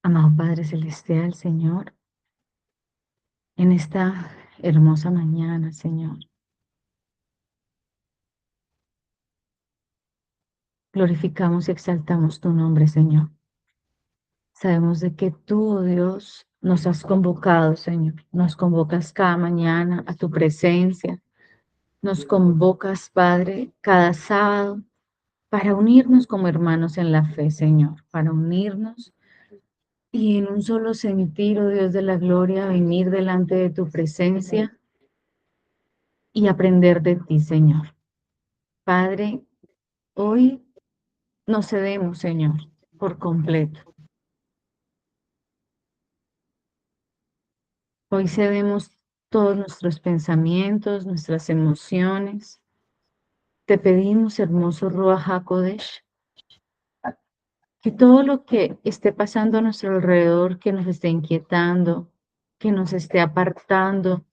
Amado Padre Celestial, Señor, en esta hermosa mañana, Señor, glorificamos y exaltamos tu nombre, Señor. Sabemos de que tú, oh Dios, nos has convocado, Señor. Nos convocas cada mañana a tu presencia. Nos convocas, Padre, cada sábado para unirnos como hermanos en la fe, Señor, para unirnos y en un solo sentir, oh Dios de la gloria, venir delante de tu presencia y aprender de ti, Señor. Padre, hoy nos cedemos, Señor, por completo. Hoy cedemos todos nuestros pensamientos, nuestras emociones. Te pedimos, hermoso Ruach HaKodesh, que todo lo que esté pasando a nuestro alrededor, que nos esté inquietando, que nos esté apartando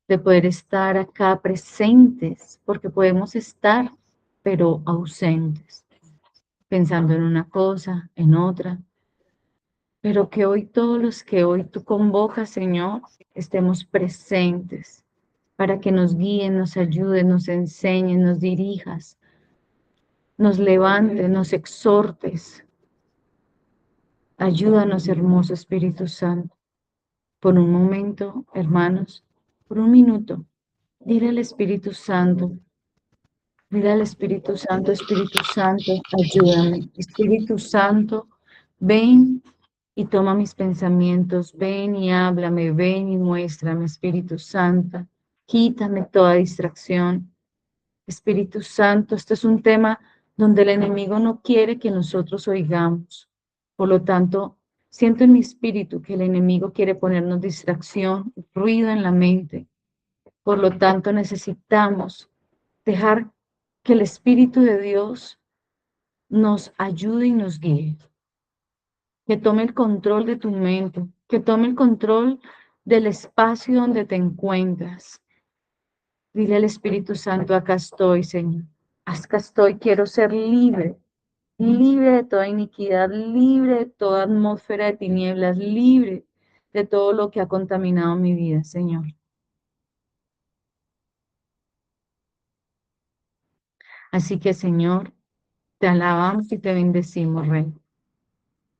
de poder estar acá presentes, porque podemos estar, pero ausentes, pensando en una cosa, en otra, pero que hoy todos los que hoy tú convocas, Señor, estemos presentes para que nos guíen, nos ayuden, nos enseñen, nos dirijas, nos levantes, nos exhortes. Ayúdanos, hermoso Espíritu Santo. Por un momento, hermanos, por un minuto, dile al Espíritu Santo, dile al Espíritu Santo, ayúdame. Espíritu Santo, ven y toma mis pensamientos, ven y háblame, ven y muéstrame, Espíritu Santo. Quítame toda distracción. Espíritu Santo, este es un tema donde el enemigo no quiere que nosotros oigamos. Por lo tanto, siento en mi espíritu que el enemigo quiere ponernos distracción, ruido en la mente. Por lo tanto, necesitamos dejar que el Espíritu de Dios nos ayude y nos guíe, que tome el control de tu mente, que tome el control del espacio donde te encuentras. Dile al Espíritu Santo, acá estoy, Señor. Acá estoy, quiero ser libre, libre de toda iniquidad, libre de toda atmósfera de tinieblas, libre de todo lo que ha contaminado mi vida, Señor. Así que, Señor, te alabamos y te bendecimos, Rey.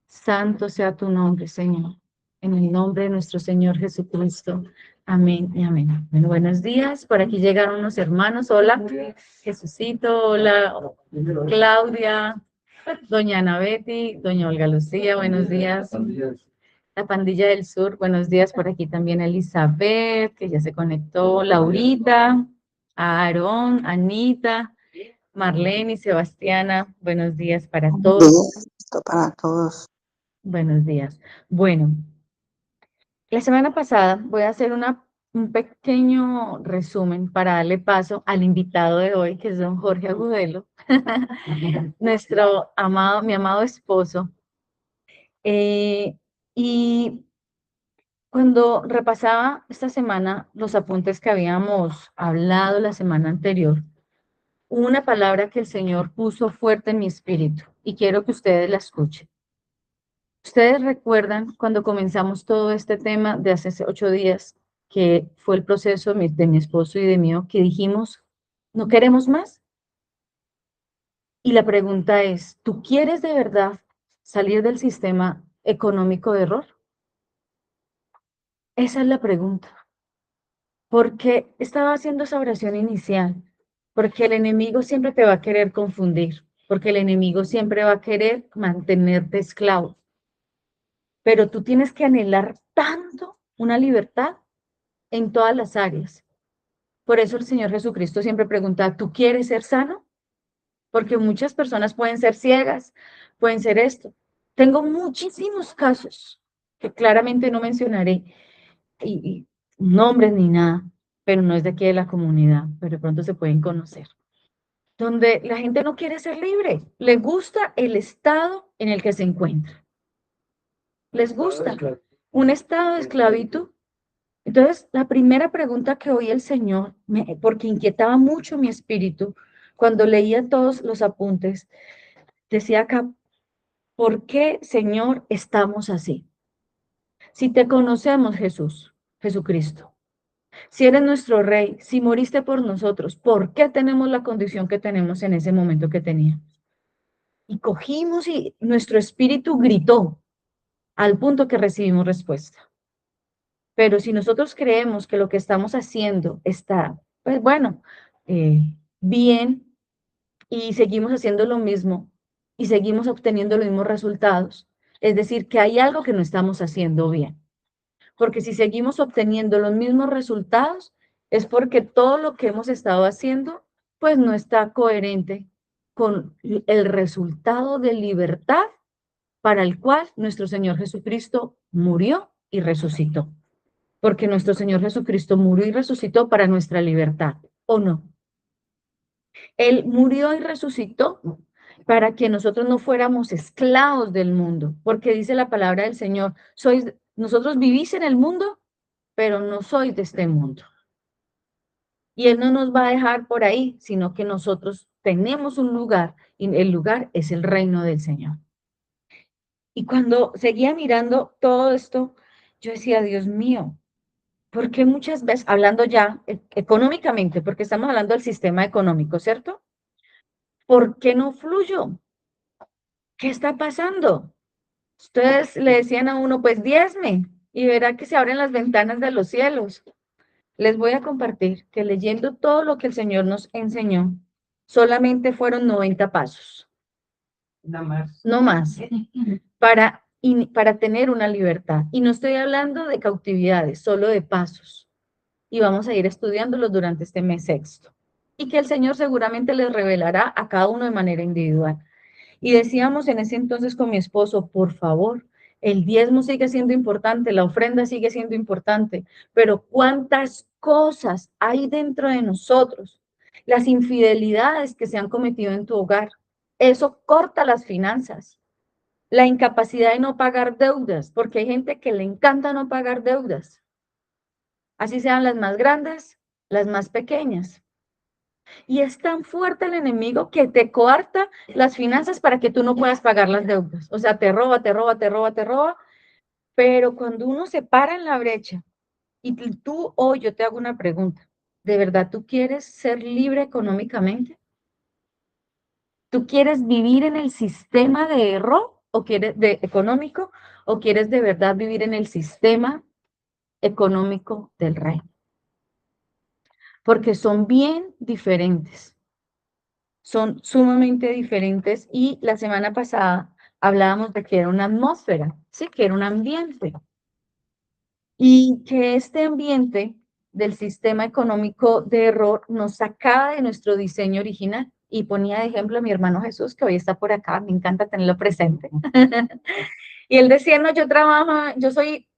Santo sea tu nombre, Señor. En el nombre de nuestro Señor Jesucristo. Amén y amén. Bueno, buenos días. Por aquí llegaron unos hermanos. Hola, Jesucito. Hola, Claudia. Doña Ana Betty, doña Olga Lucía, buenos días. La pandilla del sur, buenos días. Por aquí también Elizabeth, que ya se conectó. Laurita, Aarón, Anita, Marlene y Sebastiana, buenos días para todos. Esto para todos. Buenos días. Bueno, la semana pasada voy a hacer un pequeño resumen para darle paso al invitado de hoy, que es don Jorge Agudelo, nuestro amado, mi amado esposo. Y cuando repasaba esta semana los apuntes que habíamos hablado la semana anterior, hubo una palabra que el Señor puso fuerte en mi espíritu y quiero que ustedes la escuchen. Ustedes recuerdan cuando comenzamos todo este tema de hace 8 días, que fue el proceso de mi esposo y de mío, que dijimos, ¿no queremos más? Y la pregunta es, ¿tú quieres de verdad salir del sistema económico de error? Esa es la pregunta. Porque estaba haciendo esa oración inicial, porque el enemigo siempre te va a querer confundir, porque el enemigo siempre va a querer mantenerte esclavo, pero tú tienes que anhelar tanto una libertad en todas las áreas. Por eso el Señor Jesucristo siempre pregunta, ¿tú quieres ser sano? Porque muchas personas pueden ser ciegas, pueden ser esto. Tengo muchísimos casos que claramente no mencionaré y nombres ni nada, pero no es de aquí de la comunidad, pero de pronto se pueden conocer, donde la gente no quiere ser libre, le gusta el estado en el que se encuentra, les gusta un estado de esclavitud. Entonces, la primera pregunta que oí el Señor, porque inquietaba mucho mi espíritu, cuando leía todos los apuntes, decía acá, ¿por qué, Señor, estamos así? Si te conocemos, Jesús, Jesucristo, si eres nuestro Rey, si moriste por nosotros, ¿por qué tenemos la condición que tenemos en ese momento que teníamos? Y cogimos y nuestro espíritu gritó al punto que recibimos respuesta. Pero si nosotros creemos que lo que estamos haciendo está, pues bueno, bien, y seguimos haciendo lo mismo y seguimos obteniendo los mismos resultados, es decir, que hay algo que no estamos haciendo bien. Porque si seguimos obteniendo los mismos resultados, es porque todo lo que hemos estado haciendo, pues no está coherente con el resultado de libertad para el cual nuestro Señor Jesucristo murió y resucitó. Porque nuestro Señor Jesucristo murió y resucitó para nuestra libertad, ¿o no? Él murió y resucitó para que nosotros no fuéramos esclavos del mundo, porque dice la palabra del Señor, nosotros vivís en el mundo, pero no sois de este mundo. Y Él no nos va a dejar por ahí, sino que nosotros tenemos un lugar, y el lugar es el reino del Señor. Y cuando seguía mirando todo esto, yo decía, Dios mío, ¿por qué muchas veces, hablando ya económicamente, porque estamos hablando del sistema económico, ¿cierto? ¿Por qué no fluyo? ¿Qué está pasando? Ustedes le decían a uno, pues diezme, y verá que se abren las ventanas de los cielos. Les voy a compartir que leyendo todo lo que el Señor nos enseñó, solamente fueron 90 pasos. No más. No más. Para tener una libertad. Y no estoy hablando de cautividades, solo de pasos. Y vamos a ir estudiándolos durante este mes sexto. Y que el Señor seguramente les revelará a cada uno de manera individual. Y decíamos en ese entonces con mi esposo, por favor, el diezmo sigue siendo importante, la ofrenda sigue siendo importante, pero ¿cuántas cosas hay dentro de nosotros? Las infidelidades que se han cometido en tu hogar, eso corta las finanzas. La incapacidad de no pagar deudas, porque hay gente que le encanta no pagar deudas, así sean las más grandes, las más pequeñas. Y es tan fuerte el enemigo que te coarta las finanzas para que tú no puedas pagar las deudas. O sea, te roba, te roba, te roba, te roba. Pero cuando uno se para en la brecha y tú hoy yo te hago una pregunta, ¿de verdad tú quieres ser libre económicamente? ¿Tú quieres vivir en el sistema de error o quieres de económico o quieres de verdad vivir en el sistema económico del rey? Porque son bien diferentes. Son sumamente diferentes y la semana pasada hablábamos de que era una atmósfera, sí, que era un ambiente y que este ambiente del sistema económico de error nos sacaba de nuestro diseño original y ponía de ejemplo a mi hermano Jesús, que hoy está por acá, me encanta tenerlo presente. Y él decía, no, yo soy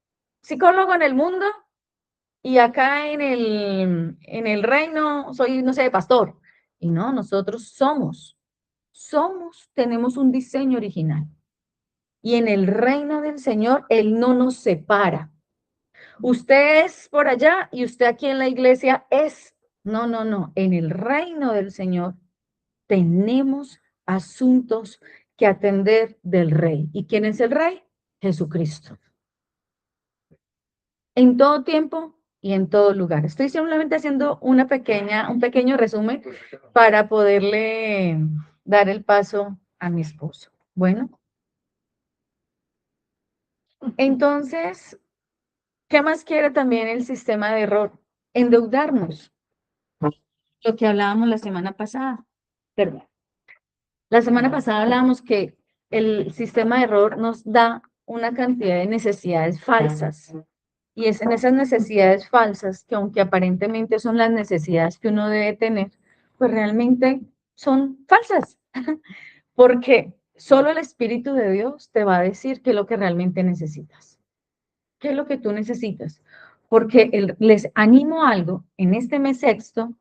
psicólogo en el mundo y acá en el reino soy, no sé, pastor. Y no, nosotros tenemos un diseño original. Y en el reino del Señor, Él no nos separa. Usted es por allá y usted aquí en la iglesia es. No, no, no. En el reino del Señor tenemos asuntos que atender del Rey. ¿Y quién es el Rey? Jesucristo. En todo tiempo y en todo lugar. Estoy simplemente haciendo un pequeño resumen para poderle dar el paso a mi esposo. Bueno, entonces, ¿qué más quiere también el sistema de error? Endeudarnos, lo que hablábamos la semana pasada. Perdón. La semana pasada hablábamos que el sistema de error nos da una cantidad de necesidades falsas. Y es en esas necesidades falsas que aunque aparentemente son las necesidades que uno debe tener, pues realmente son falsas. Porque solo el Espíritu de Dios te va a decir qué es lo que realmente necesitas. ¿Qué es lo que tú necesitas? Porque les animo a algo en este mes sexto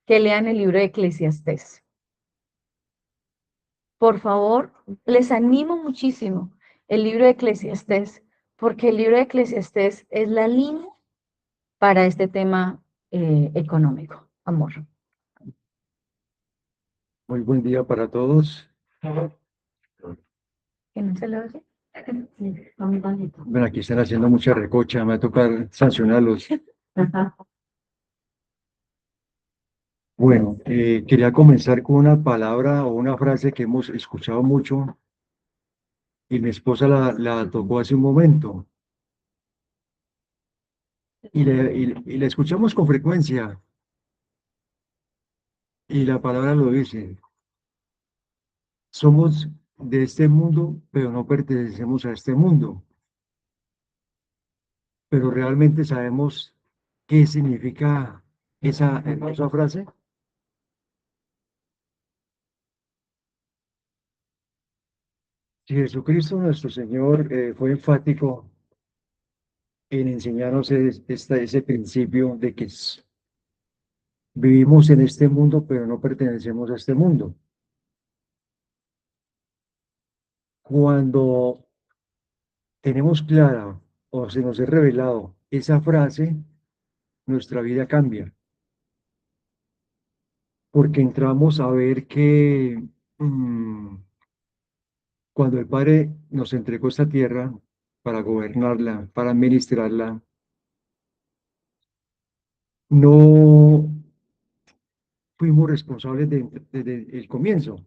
que lean el libro de Eclesiastés. Por favor, les animo muchísimo el libro de Eclesiastés, porque el libro de Eclesiastés es la línea para este tema económico. Amor. Muy buen día para todos. ¿Se lo oye? Sí, está muy bonito. Bueno, aquí están haciendo mucha recocha, me va a tocar sancionarlos. Bueno, quería comenzar con una palabra o una frase que hemos escuchado mucho y mi esposa la tocó hace un momento y la escuchamos con frecuencia y la palabra lo dice, somos de este mundo, pero no pertenecemos a este mundo, pero realmente sabemos qué significa esa frase. Si Jesucristo nuestro Señor fue enfático en enseñarnos ese principio de que vivimos en este mundo, pero no pertenecemos a este mundo. Cuando tenemos clara o se nos es revelado esa frase, nuestra vida cambia, porque entramos a ver que cuando el Padre nos entregó esta tierra para gobernarla, para administrarla, no fuimos responsables desde el comienzo.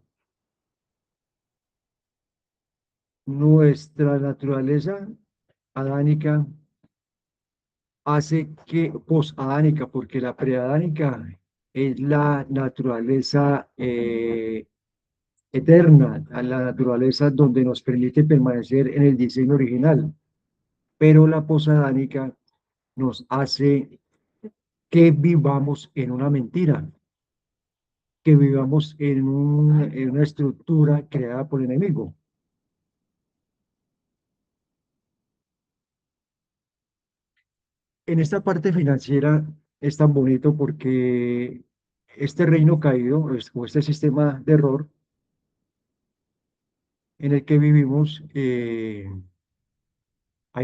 Nuestra naturaleza adánica hace que posadánica, porque la preadánica es la naturaleza eterna, la naturaleza donde nos permite permanecer en el diseño original, pero la posadánica nos hace que vivamos en una mentira, que vivamos en una estructura creada por el enemigo. En esta parte financiera es tan bonito porque este reino caído, o este sistema de error en el que vivimos, hay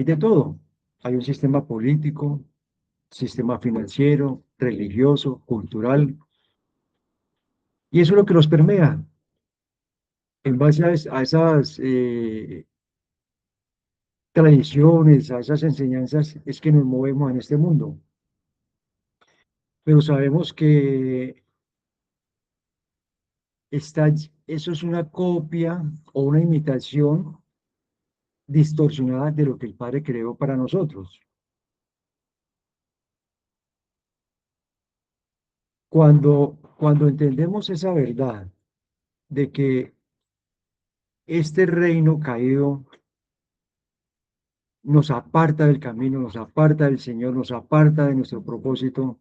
de todo. Hay un sistema político, sistema financiero, religioso, cultural, y eso es lo que nos permea. En base a esas tradiciones, a esas enseñanzas, es que nos movemos en este mundo. Pero sabemos que eso es una copia o una imitación distorsionada de lo que el Padre creó para nosotros. Cuando entendemos esa verdad de que este reino caído nos aparta del camino, nos aparta del Señor, nos aparta de nuestro propósito,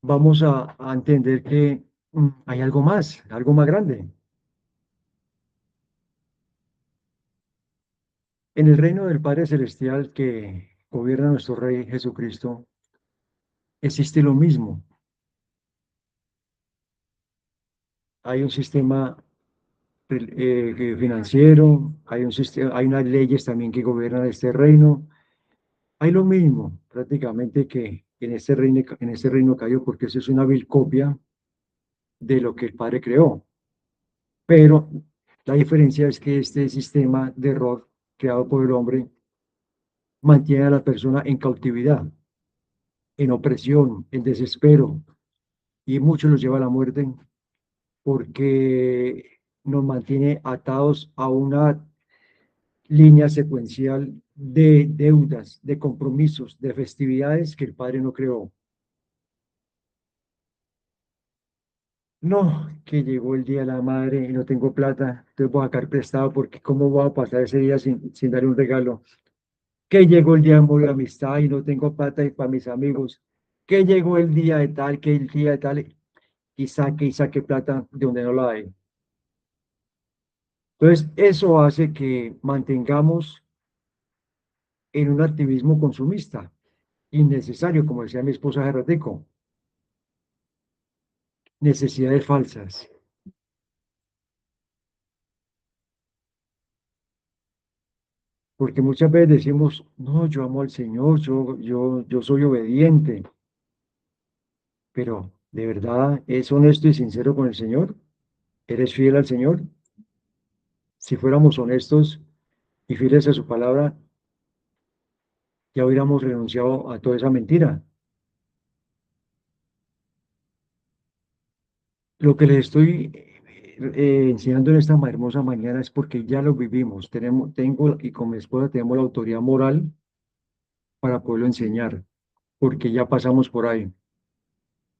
vamos a entender que hay algo más grande. En el reino del Padre Celestial que gobierna nuestro Rey Jesucristo, existe lo mismo. Hay un sistema financiero, hay unas leyes también que gobiernan este reino. Hay lo mismo prácticamente que en este reino caído, porque eso es una vil copia de lo que el Padre creó. Pero la diferencia es que este sistema de error creado por el hombre mantiene a la persona en cautividad, en opresión, en desespero, y muchos los lleva a la muerte porque nos mantiene atados a una línea secuencial de deudas, de compromisos, de festividades que el Padre no creó. No, que llegó el día de la madre y no tengo plata, entonces voy a sacar prestado porque ¿cómo voy a pasar ese día sin darle un regalo? Que llegó el día de amor y amistad y no tengo plata y para mis amigos. Que llegó el día de tal, que el día de tal, y saque plata de donde no la hay. Entonces, eso hace que mantengamos en un activismo consumista, innecesario, como decía mi esposa hace ratico, necesidades falsas. Porque muchas veces decimos, no, yo amo al Señor, yo soy obediente, pero ¿de verdad es honesto y sincero con el Señor? ¿Eres fiel al Señor? Si fuéramos honestos y fieles a su palabra, ya hubiéramos renunciado a toda esa mentira. Lo que les estoy enseñando en esta hermosa mañana es porque ya lo vivimos. Tengo y con mi esposa tenemos la autoridad moral para poderlo enseñar, porque ya pasamos por ahí.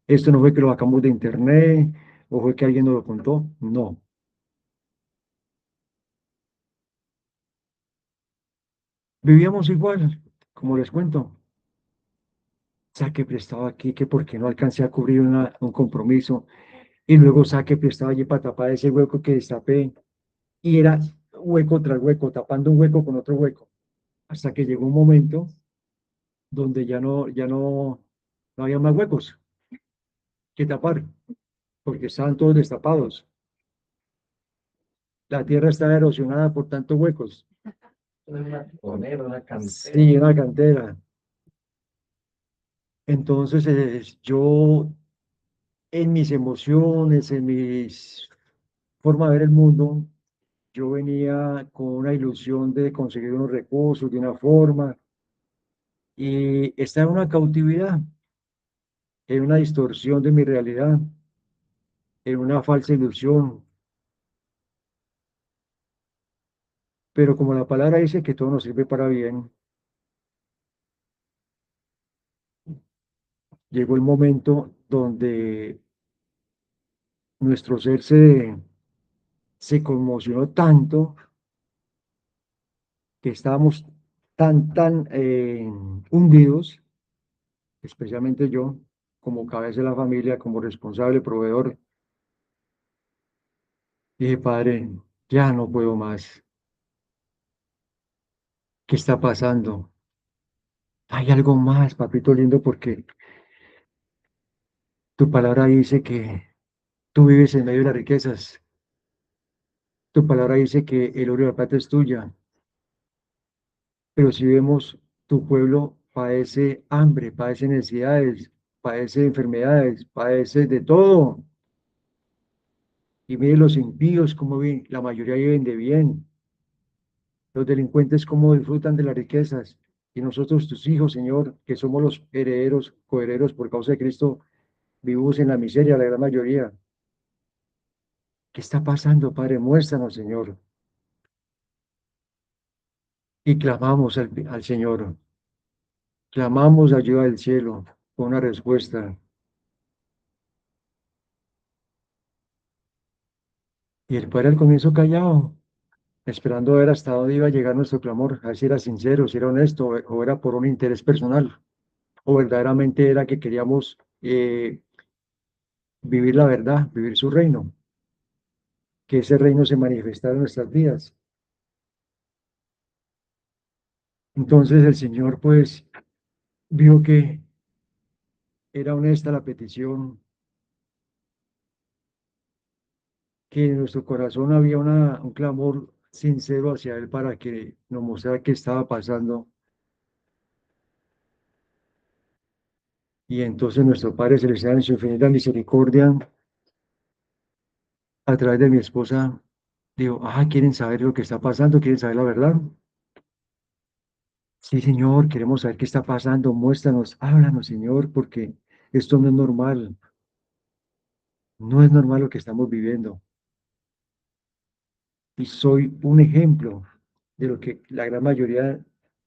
Esto no fue que lo sacamos de internet o fue que alguien nos lo contó. No. Vivíamos igual, como les cuento. Saque prestado aquí, que porque no alcancé a cubrir un compromiso. Y luego saque prestado allí para tapar ese hueco que destapé. Y era hueco tras hueco, tapando un hueco con otro hueco. Hasta que llegó un momento donde no había más huecos que tapar, porque estaban todos destapados. La tierra estaba erosionada por tantos huecos. Una cantera. Sí, una cantera. Entonces, yo en mis emociones, en mis forma de ver el mundo, yo venía con una ilusión de conseguir unos recursos de una forma y estaba en una cautividad, en una distorsión de mi realidad, en una falsa ilusión. Pero como la palabra dice que todo nos sirve para bien, llegó el momento donde nuestro ser se conmocionó tanto que estábamos tan hundidos, especialmente yo, como cabeza de la familia, como responsable, proveedor. Dije, Padre, ya no puedo más. ¿Qué está pasando? Hay algo más, papito lindo, porque tu palabra dice que tú vives en medio de las riquezas. Tu palabra dice que el oro y la plata es tuya. Pero si vemos, tu pueblo padece hambre, padece necesidades, padece enfermedades, padece de todo. Y mire los impíos, como viven, la mayoría viven de bien. Los delincuentes, cómo disfrutan de las riquezas. Y nosotros, tus hijos, Señor, que somos los herederos, coherederos por causa de Cristo, vivimos en la miseria, la gran mayoría. ¿Qué está pasando, Padre? Muéstranos, Señor. Y clamamos al Señor. Clamamos ayuda del cielo con una respuesta. Y el Padre al comienzo callado, esperando a ver hasta dónde iba a llegar nuestro clamor, a ver si era sincero, si era honesto, o era por un interés personal, o verdaderamente era que queríamos vivir la verdad, vivir su reino, que ese reino se manifestara en nuestras vidas. Entonces el Señor pues vio que era honesta la petición, que en nuestro corazón había un clamor sincero hacia Él para que nos mostrara qué estaba pasando. Y entonces nuestro Padre Celestial en su infinita misericordia, a través de mi esposa, digo, ¿quieren saber lo que está pasando? ¿Quieren saber la verdad? Sí, Señor, queremos saber qué está pasando. Muéstranos, háblanos, Señor, porque esto no es normal. No es normal lo que estamos viviendo. Y soy un ejemplo de lo que la gran mayoría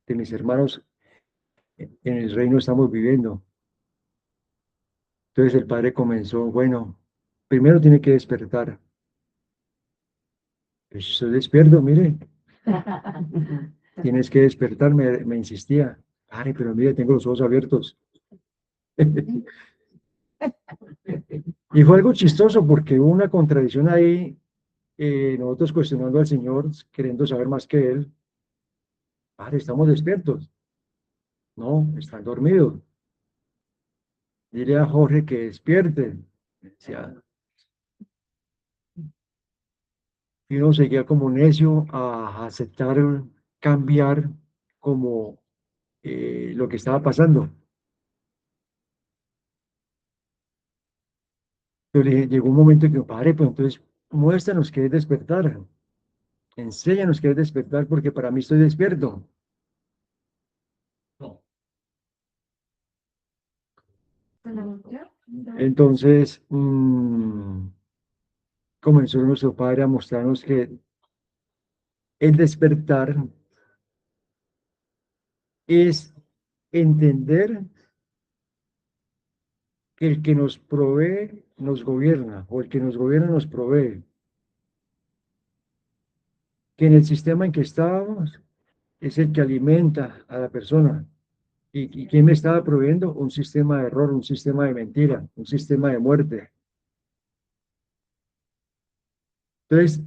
de mis hermanos en el reino estamos viviendo. Entonces el Padre comenzó, bueno, primero tiene que despertar. Pues estoy despierto, mire, tienes que despertar, me insistía. Padre, pero mire, tengo los ojos abiertos. Y fue algo chistoso porque hubo una contradicción ahí, nosotros cuestionando al Señor, queriendo saber más que Él. Padre, estamos despiertos. No, están dormidos. Dile a Jorge que despierte. Decía, y uno seguía como necio a aceptar cambiar como lo que estaba pasando. Pero llegó un momento en que, padre, pues entonces muéstranos qué es despertar, enséñanos qué es despertar, porque para mí estoy despierto. Entonces, comenzó nuestro Padre a mostrarnos que el despertar es entender que el que nos provee nos gobierna, o el que nos gobierna nos provee, que en el sistema en que estábamos es el que alimenta a la persona. ¿Y quién me estaba proveyendo? Un sistema de error, un sistema de mentira, un sistema de muerte. Entonces,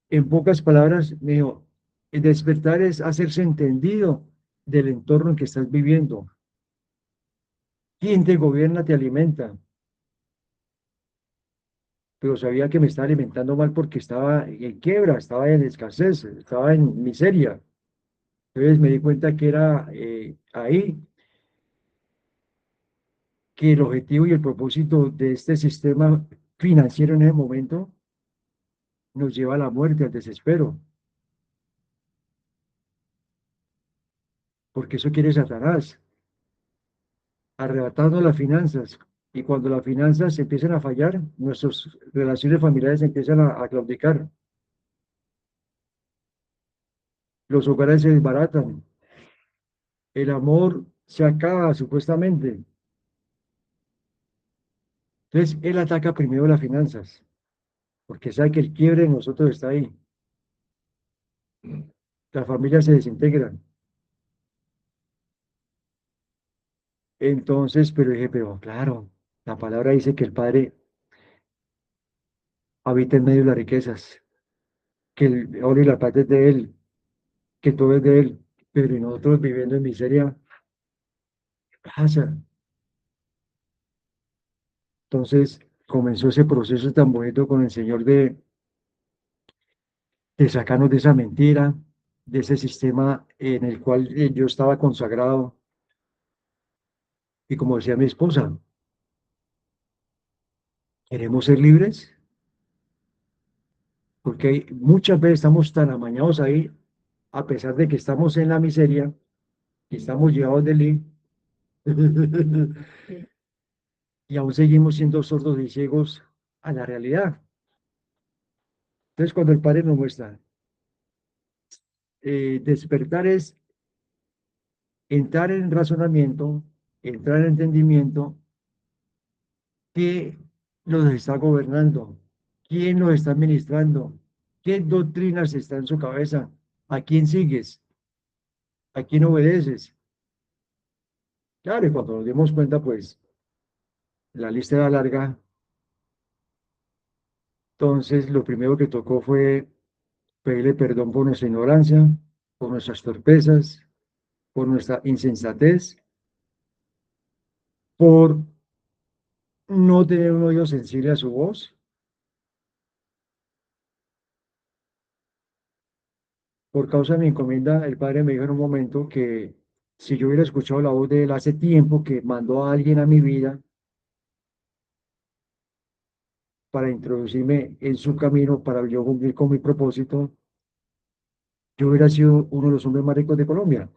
en pocas palabras, me dijo, el despertar es hacerse entendido del entorno en que estás viviendo. Quien te gobierna te alimenta, pero sabía que me estaba alimentando mal porque estaba en quiebra, estaba en escasez, estaba en miseria. Entonces me di cuenta que era ahí que el objetivo y el propósito de este sistema financiero en ese momento nos lleva a la muerte, al desespero, porque eso quiere Satanás, arrebatando las finanzas. Y cuando las finanzas empiezan a fallar, nuestras relaciones familiares empiezan a claudicar, los hogares se desbaratan, el amor se acaba supuestamente. Entonces, él ataca primero las finanzas, porque sabe que el quiebre de nosotros está ahí. Las familias se desintegran. Entonces, pero dije, pero claro, la palabra dice que el Padre habita en medio de las riquezas, que el oro y la plata es de Él, que todo es de Él, pero y nosotros viviendo en miseria, ¿qué pasa? Entonces comenzó ese proceso tan bonito con el Señor de sacarnos de esa mentira, de ese sistema en el cual yo estaba consagrado. Y como decía mi esposa, ¿queremos ser libres? Porque muchas veces estamos tan amañados ahí, a pesar de que estamos en la miseria, y estamos llevados de ley, y aún seguimos siendo sordos y ciegos a la realidad. Entonces, cuando el Padre nos muestra, despertar es entrar en razonamiento, entrar en entendimiento, qué nos está gobernando, quién nos está administrando, qué doctrinas está en su cabeza, a quién sigues, a quién obedeces. Claro, y cuando nos dimos cuenta, pues la lista era larga. Entonces, lo primero que tocó fue pedirle perdón por nuestra ignorancia, por nuestras torpezas, por nuestra insensatez, por no tener un oído sensible a su voz. Por causa de mi encomienda, el Padre me dijo en un momento que si yo hubiera escuchado la voz de Él hace tiempo, que mandó a alguien a mi vida para introducirme en su camino, para yo cumplir con mi propósito, yo hubiera sido uno de los hombres más ricos de Colombia.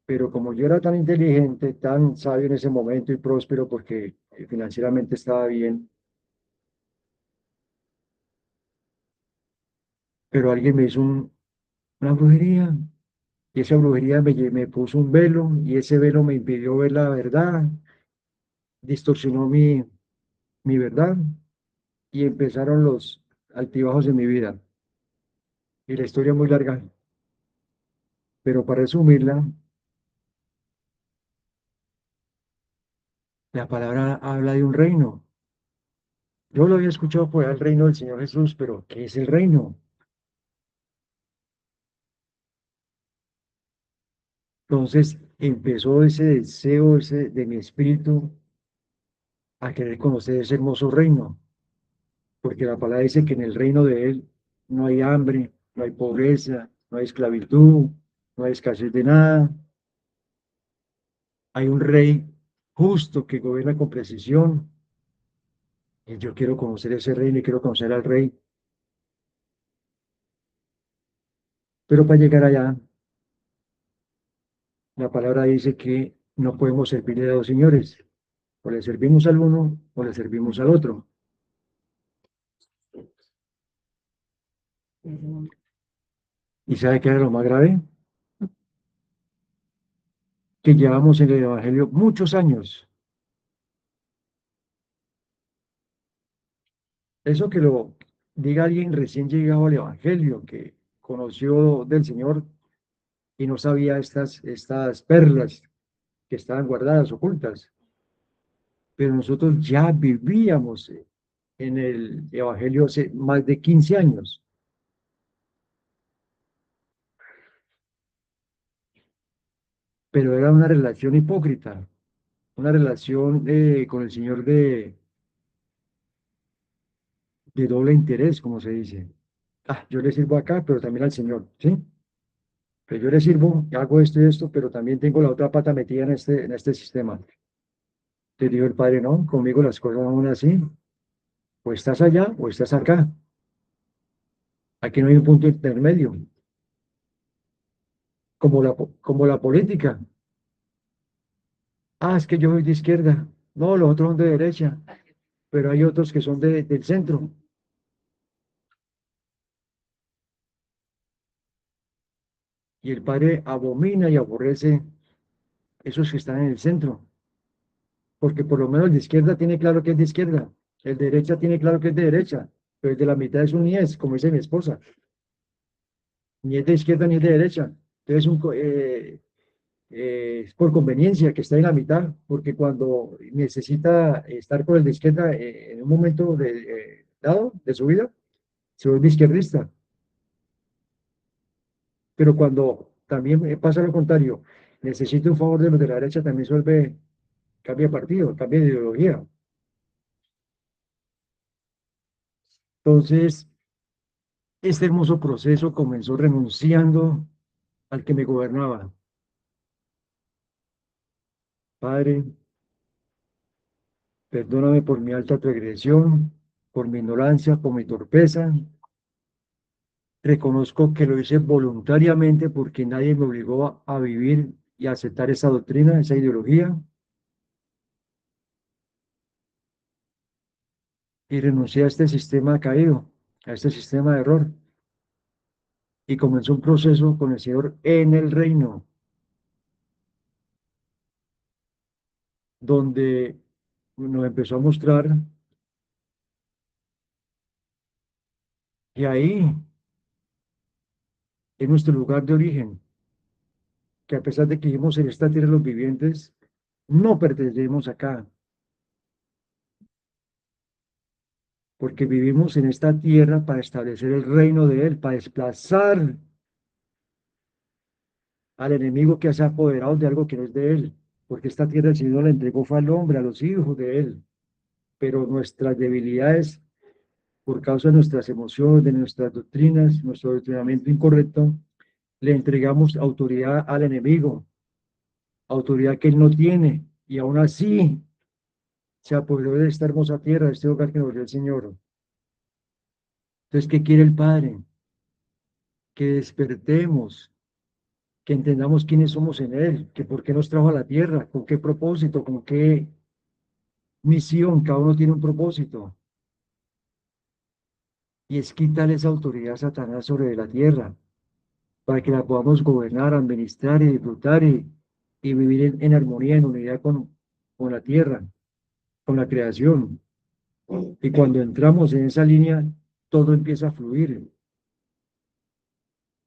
Pero como yo era tan inteligente, tan sabio en ese momento y próspero porque financieramente estaba bien, pero alguien me hizo una brujería y esa brujería me puso un velo y ese velo me impidió ver la verdad, distorsionó mi verdad y empezaron los altibajos de mi vida. Y la historia es muy larga, pero para resumirla, la palabra habla de un reino. Yo lo había escuchado por el reino del Señor Jesús, pero ¿qué es el reino? Entonces empezó ese deseo ese de mi espíritu a querer conocer ese hermoso reino, porque la palabra dice que en el reino de Él no hay hambre, no hay pobreza, no hay esclavitud, no hay escasez de nada. Hay un rey justo que gobierna con precisión, Y yo quiero conocer ese reino y quiero conocer al rey. Pero para llegar allá, la palabra dice que no podemos servirle a dos señores. O le servimos al uno o le servimos al otro. ¿Y sabe qué era lo más grave? Que llevamos en el Evangelio muchos años. Eso que lo diga alguien recién llegado al Evangelio, que conoció del Señor y no sabía estas perlas que estaban guardadas, ocultas. Pero nosotros ya vivíamos en el Evangelio hace más de 15 años, pero era una relación hipócrita, una relación con el Señor de doble interés, como se dice. Ah, yo le sirvo acá, pero también al Señor, ¿sí? Pero yo le sirvo, hago esto y esto, pero también tengo la otra pata metida en este sistema. Te dijo el Padre, no, conmigo las cosas no son así. O estás allá o estás acá. Aquí no hay un punto intermedio, como la política. Ah, es que yo soy de izquierda. No, los otros son de derecha, pero hay otros que son del centro. Y el Padre abomina y aborrece esos que están en el centro, porque por lo menos el de izquierda tiene claro que es de izquierda, el de derecha tiene claro que es de derecha, pero el de la mitad es un ni es, como dice mi esposa, ni es de izquierda ni es de derecha. Entonces, es por conveniencia que está en la mitad, porque cuando necesita estar con el de izquierda en un momento dado de su vida, se vuelve izquierdista. Pero cuando también pasa lo contrario, necesita un favor de los de la derecha, también se vuelve, cambia de partido, cambia de ideología. Entonces, este hermoso proceso comenzó renunciando al que me gobernaba. Padre, perdóname por mi alta transgresión, por mi ignorancia, por mi torpeza. Reconozco que lo hice voluntariamente porque nadie me obligó a vivir y a aceptar esa doctrina, esa ideología, y renuncié a este sistema caído, a este sistema de error, y comenzó un proceso con el Señor en el reino, donde nos empezó a mostrar que ahí es nuestro lugar de origen, que a pesar de que vivimos en esta tierra de los vivientes, no pertenecemos acá, porque vivimos en esta tierra para establecer el reino de Él, para desplazar al enemigo que se ha apoderado de algo que no es de Él, porque esta tierra el Señor la entregó fue al hombre, a los hijos de Él, pero nuestras debilidades, por causa de nuestras emociones, de nuestras doctrinas, nuestro doctrinamiento incorrecto, le entregamos autoridad al enemigo, autoridad que Él no tiene, y aún así se apoderó de esta hermosa tierra, de este hogar que nos dio el Señor. Entonces, ¿qué quiere el Padre? Que despertemos, que entendamos quiénes somos en Él, que por qué nos trajo a la tierra, con qué propósito, con qué misión, cada uno tiene un propósito, y es quitarle esa autoridad a Satanás sobre la tierra, para que la podamos gobernar, administrar y disfrutar y vivir en armonía, en unidad con la tierra, con la creación. Y cuando entramos en esa línea, todo empieza a fluir.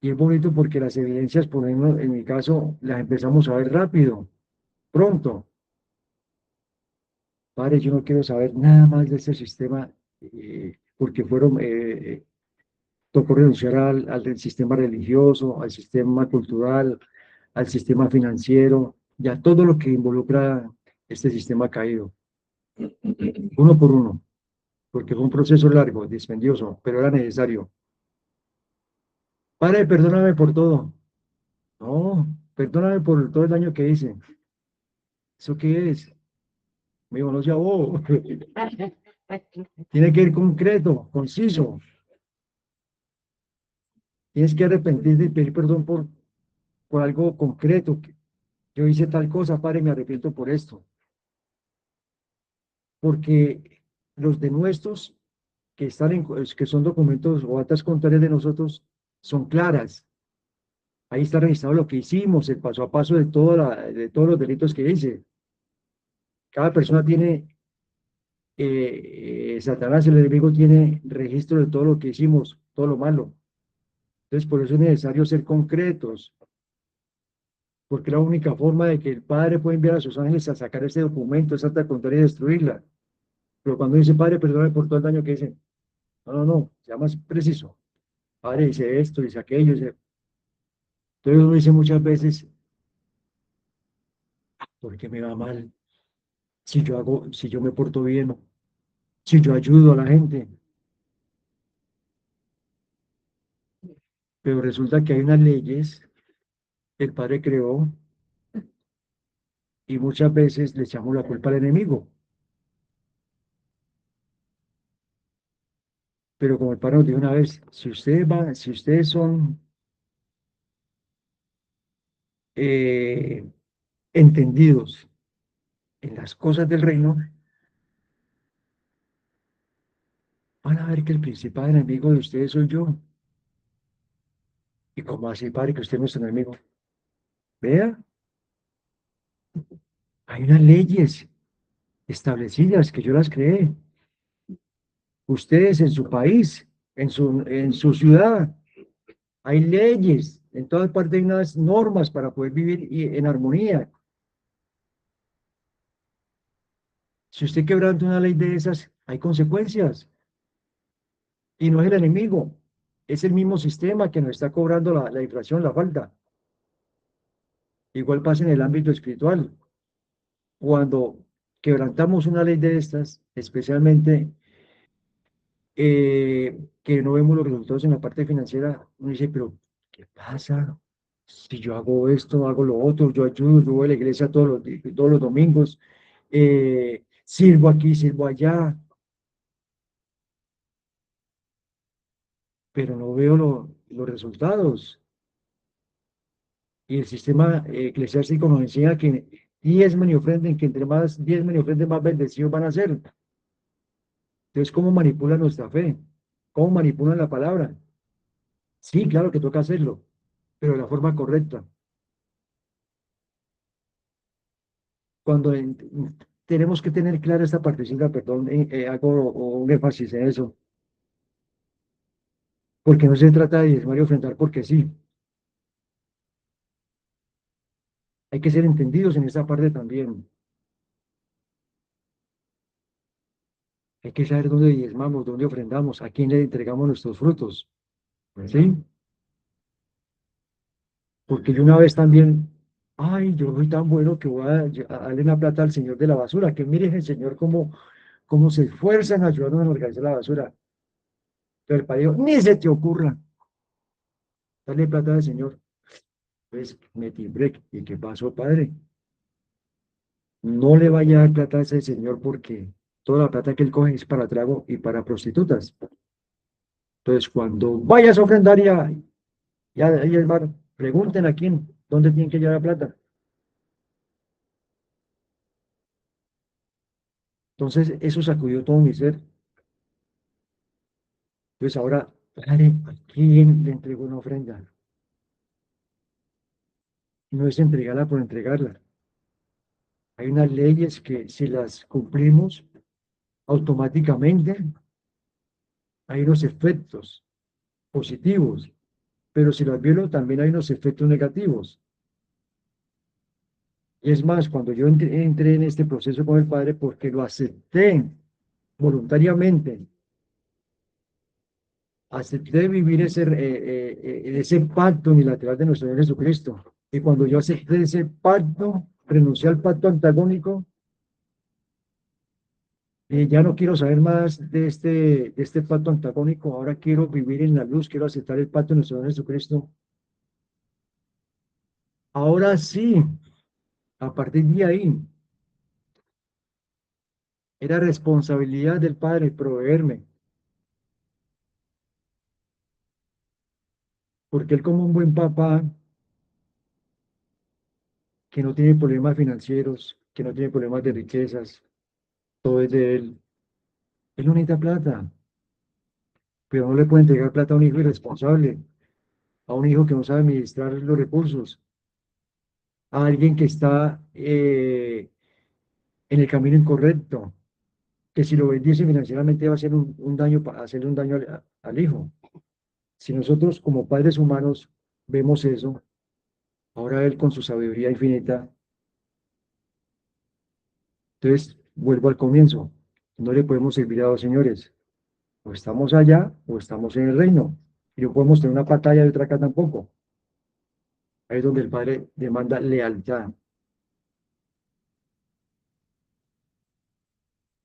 Y es bonito porque las evidencias, por ejemplo, en mi caso, las empezamos a ver rápido, pronto. Padre, yo no quiero saber nada más de este sistema, porque tocó renunciar al sistema religioso, al sistema cultural, al sistema financiero y a todo lo que involucra este sistema caído, uno por uno, porque fue un proceso largo, dispendioso, pero era necesario. Padre, perdóname por todo. No, perdóname por todo el daño que hice. ¿Eso qué es? Me dijo, no sea bobo. Tiene que ir concreto, conciso. Tienes que arrepentirte y pedir perdón por algo concreto. Yo hice tal cosa, padre, me arrepiento por esto. Porque los denuestos que están que son documentos o actas contrarias de nosotros son claras. Ahí está registrado lo que hicimos, el paso a paso de todos los delitos que hice. Cada persona tiene, Satanás, el enemigo, tiene registro de todo lo que hicimos, todo lo malo. Entonces, por eso es necesario ser concretos, porque es la única forma de que el Padre pueda enviar a sus ángeles a sacar ese documento, esa acta contraria y destruirla. Pero cuando dice, Padre, perdóname por todo el daño que hice, no, no, no, sea más preciso. Padre, dice esto, dice aquello, dice... Entonces uno dice muchas veces, ¿por qué me va mal? Si yo me porto bien, si yo ayudo a la gente, pero resulta que hay unas leyes que el Padre creó y muchas veces le echamos la culpa al enemigo. Pero como el Padre nos dijo una vez, si ustedes son eh, entendidos en las cosas del reino, van a ver que el principal enemigo de ustedes soy yo. ¿Y cómo así, Padre, que usted no es nuestro enemigo? Vea, hay unas leyes establecidas que yo las creé. Ustedes en su país, en su ciudad, hay leyes, en todas partes hay unas normas para poder vivir en armonía. Si usted quebranta una ley de esas, hay consecuencias. Y no es el enemigo, es el mismo sistema que nos está cobrando la inflación, la falta. Igual pasa en el ámbito espiritual. Cuando quebrantamos una ley de estas, especialmente que no vemos los resultados en la parte financiera, uno dice, pero ¿qué pasa? Si yo hago esto, hago lo otro, yo ayudo, yo voy a la iglesia todos los domingos, sirvo aquí, sirvo allá, pero no veo los resultados. Y el sistema eclesiástico nos enseña que 10 ofrenden, que entre más 10 ofrenden, más bendecidos van a ser. Entonces, ¿cómo manipulan nuestra fe? ¿Cómo manipulan la palabra? Sí, claro que toca hacerlo, pero de la forma correcta. Cuando tenemos que tener clara esta partecita, perdón, hago un énfasis en eso, porque no se trata de diezmar y ofrendar porque sí. Hay que ser entendidos en esta parte también. Hay que saber dónde diezmamos, dónde ofrendamos, a quién le entregamos nuestros frutos. ¿Sí? Porque yo una vez también, ay, yo soy tan bueno que voy a darle una plata al señor de la basura, que mire el señor cómo se esfuerza en ayudarnos a organizar la basura. Pero el padre dijo, ni se te ocurra darle plata al señor. Pues me timbré. ¿Y qué pasó, padre? No le vaya a dar plata a ese señor porque toda la plata que él coge es para trago y para prostitutas. Entonces, cuando vayas a ofrendar ya ahí el bar, pregunten a quién, dónde tienen que llevar la plata. Entonces, eso sacudió todo mi ser. Entonces, ahora, padre, ¿a quién le entrego una ofrenda? No es entregarla por entregarla. Hay unas leyes que si las cumplimos, automáticamente hay unos efectos positivos, pero si las violo también hay unos efectos negativos. Y es más, cuando yo entré en este proceso con el Padre, porque lo acepté voluntariamente, acepté vivir ese pacto unilateral de nuestro Señor Jesucristo. Y cuando yo acepté ese pacto, renuncié al pacto antagónico, ya no quiero saber más de este pacto antagónico, ahora quiero vivir en la luz, quiero aceptar el pacto de nuestro Señor Jesucristo. Ahora sí, a partir de ahí, Era responsabilidad del Padre proveerme, porque Él como un buen papá que no tiene problemas financieros, que no tiene problemas de riquezas, todo es de Él. Él no necesita plata, pero no le puede entregar plata a un hijo irresponsable, a un hijo que no sabe administrar los recursos, a alguien que está en el camino incorrecto, que si lo bendice financieramente va a hacer un daño, hacerle un daño al hijo. Si nosotros como padres humanos vemos eso, ahora Él con su sabiduría infinita, entonces vuelvo al comienzo, no le podemos servir a dos señores, o estamos allá o estamos en el reino, y no podemos tener una pata allá y otra acá tampoco. Ahí es donde el Padre demanda lealtad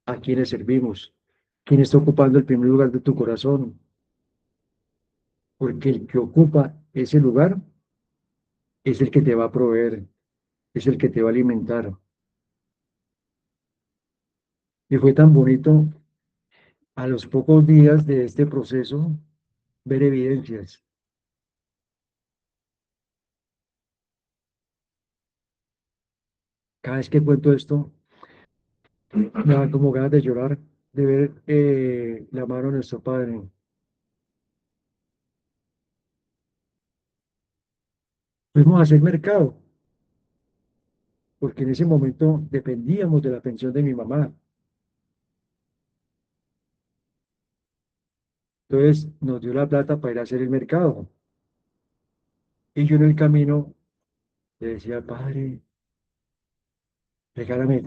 a quienes servimos, quién está ocupando el primer lugar de tu corazón, porque el que ocupa ese lugar es el que te va a proveer, es el que te va a alimentar. Y fue tan bonito a los pocos días de este proceso ver evidencias. Cada vez que cuento esto, me da como ganas de llorar, de ver la mano de nuestro Padre. Fuimos a hacer mercado, porque en ese momento dependíamos de la pensión de mi mamá. Entonces nos dio la plata para ir a hacer el mercado. Y yo en el camino le decía, Padre, regálame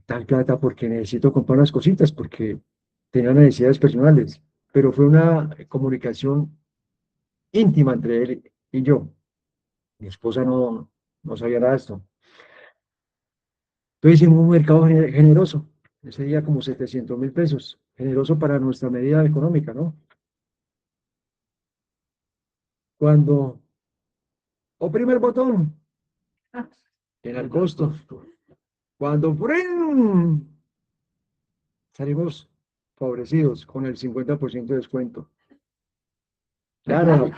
tal plata porque necesito comprar unas cositas, porque tenía necesidades personales. Pero fue una comunicación íntima entre él y yo. Mi esposa no sabía nada de esto. Entonces hicimos un mercado generoso. Ese día como 700.000 pesos. Generoso para nuestra medida económica, ¿no? Cuando oprime el botón, en el costo. Cuando ¡prum! Salimos favorecidos con el 50% de descuento. Claro,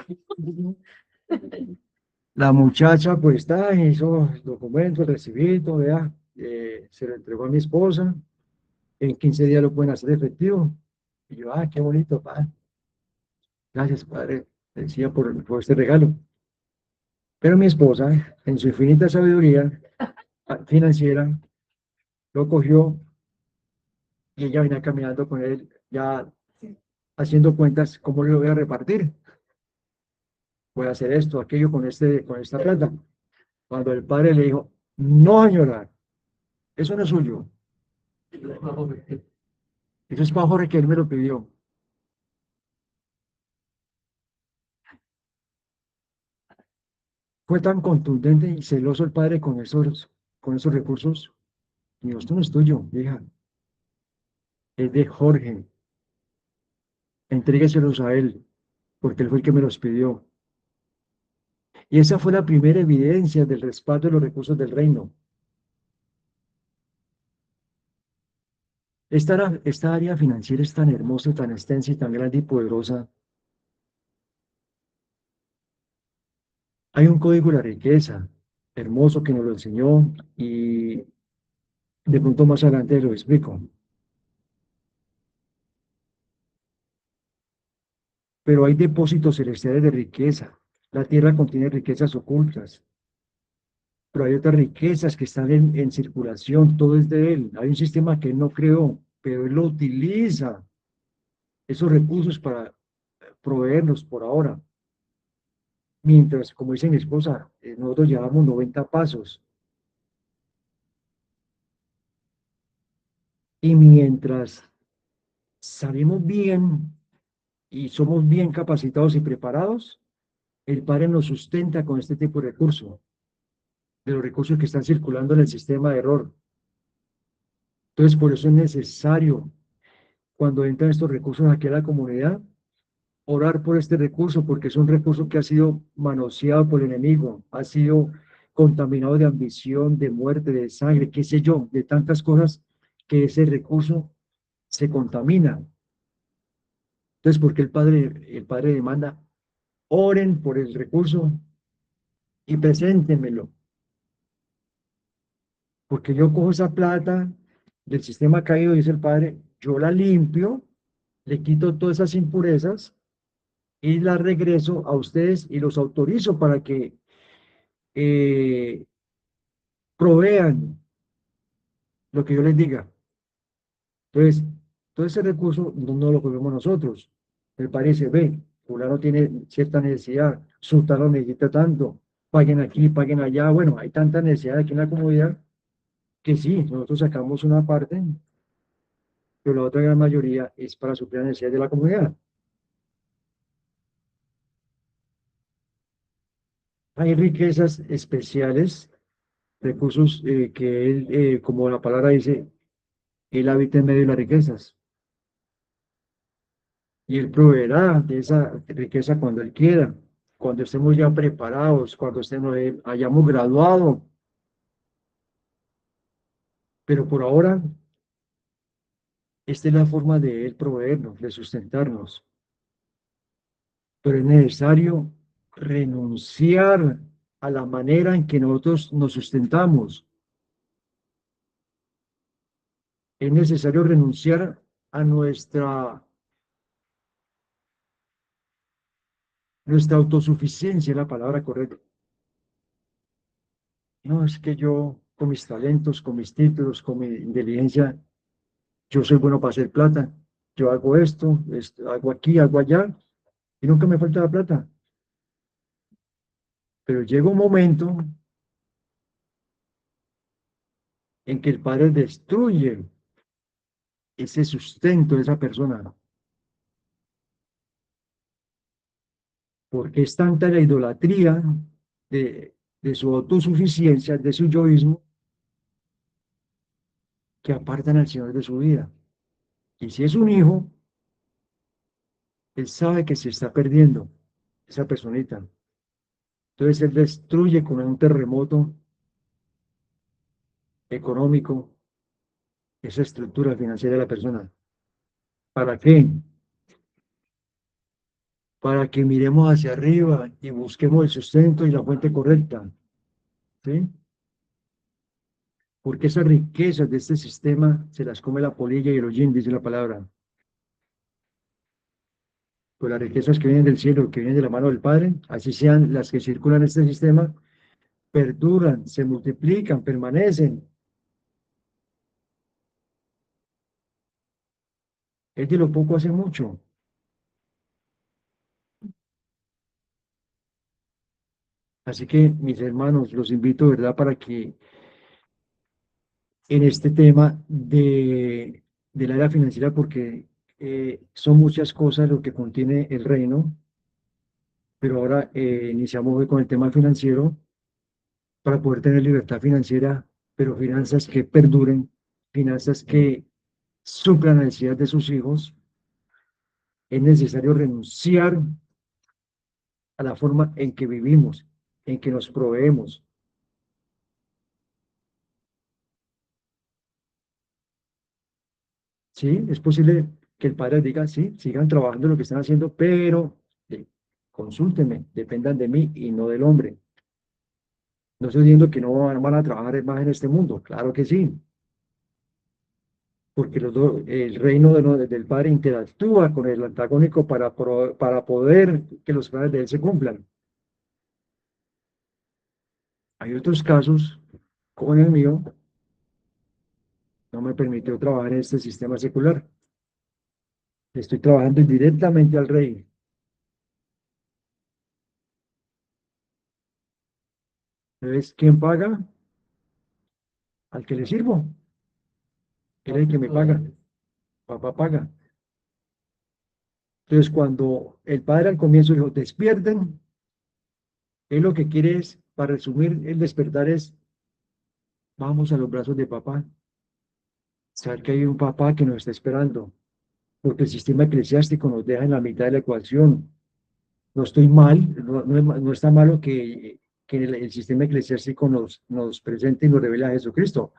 la muchacha pues está, hizo el documento, el recibito, vea, se lo entregó a mi esposa. En 15 días lo pueden hacer efectivo. Y yo, qué bonito, padre. Gracias, padre, decía por este regalo. Pero mi esposa, en su infinita sabiduría financiera, lo cogió y ella venía caminando con él, ya haciendo cuentas, ¿cómo le voy a repartir? Voy a hacer esto, aquello con esta plata. Cuando el padre le dijo, no, señora, eso no es suyo. Eso es para Jorge que él me lo pidió. Fue tan contundente y celoso el padre con esos recursos. Y dijo, esto no es tuyo, hija, es de Jorge. Entrégueselos a él, porque él fue el que me los pidió. Y esa fue la primera evidencia del respaldo de los recursos del reino. Esta área financiera es tan hermosa, tan extensa y tan grande y poderosa. Hay un código de la riqueza hermoso que nos lo enseñó y de pronto más adelante lo explico. Pero hay depósitos celestiales de riqueza. La tierra contiene riquezas ocultas, pero hay otras riquezas que están en circulación, todo es de él. Hay un sistema que él no creó, pero él lo utiliza, esos recursos para proveerlos por ahora. Mientras, como dice mi esposa, nosotros llevamos 90 pasos. Y mientras salimos bien y somos bien capacitados y preparados, el Padre nos sustenta con este tipo de recursos, de los recursos que están circulando en el sistema de error. Entonces, por eso es necesario, cuando entran estos recursos aquí a la comunidad, orar por este recurso, porque es un recurso que ha sido manoseado por el enemigo, ha sido contaminado de ambición, de muerte, de sangre, qué sé yo, de tantas cosas que ese recurso se contamina. Entonces, ¿por qué el padre demanda? Oren por el recurso y preséntenmelo, porque yo cojo esa plata del sistema caído, dice el padre, yo la limpio, le quito todas esas impurezas y la regreso a ustedes y los autorizo para que eh, provean lo que yo les diga. Entonces, todo ese recurso no lo cogemos nosotros. Me parece, ve, fulano tiene cierta necesidad, sultano necesita tanto, paguen aquí, paguen allá. Bueno, hay tanta necesidad aquí en la comunidad que sí, nosotros sacamos una parte, pero la otra gran mayoría es para suplir las necesidades de la comunidad. Hay riquezas especiales, recursos que él, como la palabra dice, él habita en medio de las riquezas. Y Él proveerá de esa riqueza cuando Él quiera, cuando estemos ya preparados, cuando estemos, hayamos graduado. Pero por ahora, esta es la forma de Él proveernos, de sustentarnos. Pero es necesario renunciar a la manera en que nosotros nos sustentamos. Es necesario renunciar a nuestra autosuficiencia, es la palabra correcta. No, es que yo, con mis talentos, con mis títulos, con mi inteligencia, yo soy bueno para hacer plata. Yo hago esto, hago aquí, hago allá, y nunca me falta la plata. Pero llega un momento en que el Padre destruye ese sustento de esa persona, porque es tanta la idolatría de su autosuficiencia, de su yoísmo, que apartan al Señor de su vida. Y si es un hijo, él sabe que se está perdiendo esa personita. Entonces él destruye con un terremoto económico esa estructura financiera de la persona. ¿Para qué? Para que miremos hacia arriba y busquemos el sustento y la fuente correcta, ¿sí? Porque esas riquezas de este sistema se las come la polilla y el hollín, dice la palabra. Pues las riquezas que vienen del cielo, que vienen de la mano del Padre, así sean las que circulan en este sistema, perduran, se multiplican, permanecen. Es de lo poco hace mucho. Así que, mis hermanos, los invito, ¿verdad?, para que en este tema del área financiera, porque son muchas cosas lo que contiene el reino, pero ahora iniciamos hoy con el tema financiero para poder tener libertad financiera, pero finanzas que perduren, finanzas que suplan las necesidades de sus hijos. Es necesario renunciar a la forma en que vivimos, en que nos proveemos. Sí, es posible que el padre diga, sí, sigan trabajando lo que están haciendo, pero consúltenme, dependan de mí y no del hombre. No estoy diciendo que no van a trabajar más en este mundo, claro que sí, porque el reino del Padre interactúa con el antagónico para poder que los planes de él se cumplan. Hay otros casos, como en el mío, no me permitió trabajar en este sistema secular. Estoy trabajando directamente al rey. Entonces, ¿quién paga? Al que le sirvo. Él es el que me paga. Papá paga. Entonces, cuando el padre al comienzo dijo, despierten, él lo que quiere es, para resumir, el despertar es, vamos a los brazos de papá. Saber que hay un papá que nos está esperando, porque el sistema eclesiástico nos deja en la mitad de la ecuación. No estoy mal, no está malo que el sistema eclesiástico nos presente y nos revele a Jesucristo,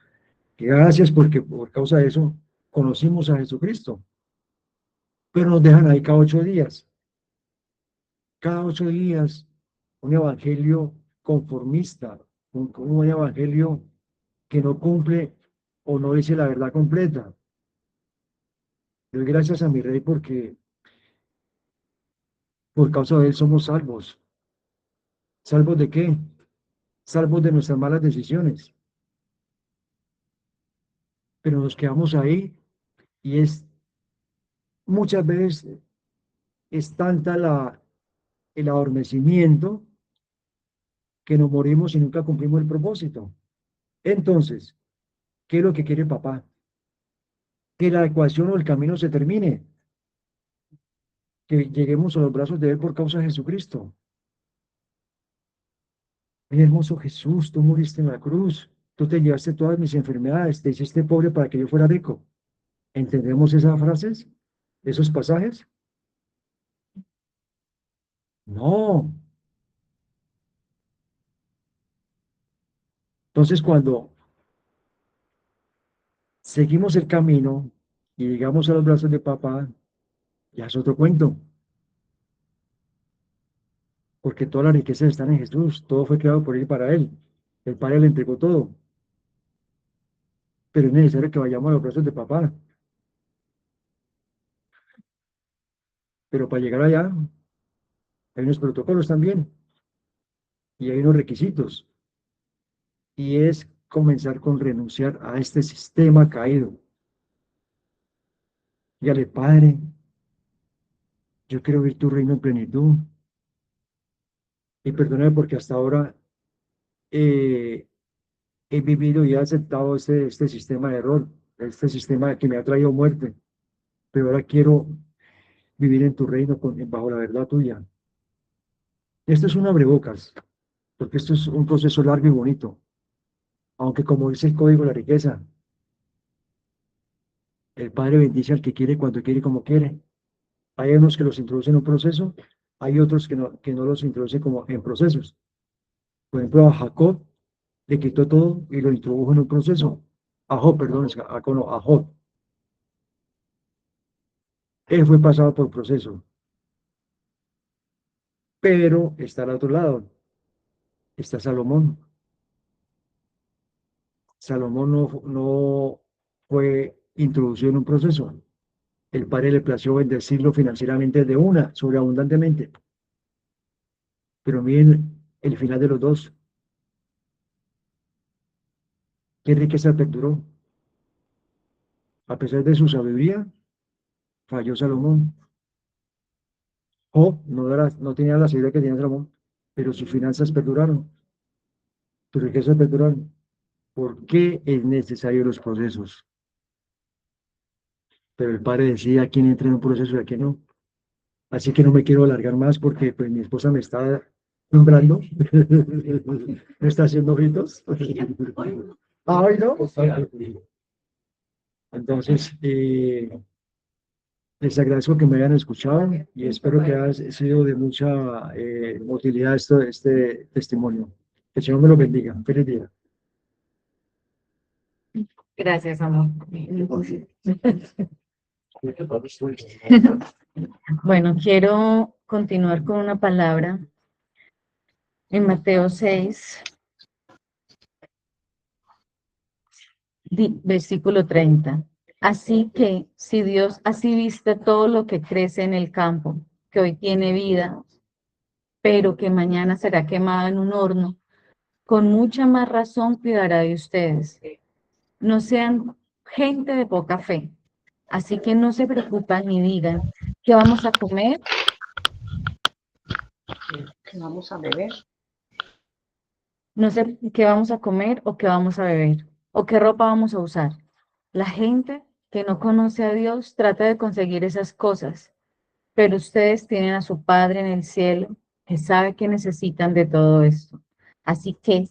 Gracias porque por causa de eso conocimos a Jesucristo, pero nos dejan ahí cada 8 días, un evangelio conformista, un evangelio que no cumple o no dice la verdad completa. Doy gracias a mi rey porque por causa de él somos salvos. ¿Salvos de qué? Salvos de nuestras malas decisiones. Pero nos quedamos ahí y es muchas veces es tanta el adormecimiento que nos morimos y nunca cumplimos el propósito. Entonces, ¿qué es lo que quiere papá? Que la ecuación o el camino se termine, que lleguemos a los brazos de él por causa de Jesucristo. Mi hermoso Jesús, tú muriste en la cruz, tú te llevaste todas mis enfermedades, te hiciste pobre para que yo fuera rico. ¿Entendemos esas frases? ¿Esos pasajes? No. Entonces, cuando seguimos el camino y llegamos a los brazos de papá, ya es otro cuento, porque todas las riquezas están en Jesús, todo fue creado por él y para él. El Padre le entregó todo, pero es necesario que vayamos a los brazos de papá. Pero para llegar allá, hay unos protocolos también y hay unos requisitos, y es comenzar con renunciar a este sistema caído. Dígale, Padre, yo quiero ver tu reino en plenitud y perdóname porque hasta ahora eh, he vivido y he aceptado este sistema de error, este sistema que me ha traído muerte, pero ahora quiero vivir en tu reino bajo la verdad tuya. Esto es un abrebocas, porque esto es un proceso largo y bonito, aunque como dice el código de la riqueza, el Padre bendice al que quiere, cuando quiere y como quiere. Hay unos que los introducen en un proceso, hay otros que no los introducen como en procesos. Por ejemplo, a Jacob le quitó todo y lo introdujo en un proceso. A Job, perdón, a Jacob no, a Job. Él fue pasado por proceso, pero está al otro lado, está Salomón. Salomón no fue introducido en un proceso. El Padre le plació bendecirlo financieramente de una, sobreabundantemente. Pero miren el final de los dos. Qué riqueza perduró. A pesar de su sabiduría, falló Salomón. Job no tenía la sabiduría que tenía Salomón, pero sus finanzas perduraron, sus riquezas perduraron. ¿Por qué es necesario los procesos? Pero el Padre decide a quién entra en un proceso y a quién no. Así que no me quiero alargar más porque pues mi esposa me está nombrando, me está haciendo ojitos. Ay, no. Entonces, les agradezco que me hayan escuchado y espero que haya sido de mucha utilidad este testimonio. Que el Señor me lo bendiga. Feliz día. Gracias, amor. Bueno, quiero continuar con una palabra en Mateo 6, versículo 30. Así que si Dios así viste todo lo que crece en el campo, que hoy tiene vida, pero que mañana será quemado en un horno, con mucha más razón cuidará de ustedes. No sean gente de poca fe. Así que no se preocupan ni digan, ¿qué vamos a comer? ¿Qué vamos a beber? No sé qué vamos a comer o qué vamos a beber o qué ropa vamos a usar. La gente que no conoce a Dios trata de conseguir esas cosas, pero ustedes tienen a su Padre en el cielo que sabe que necesitan de todo esto. Así que,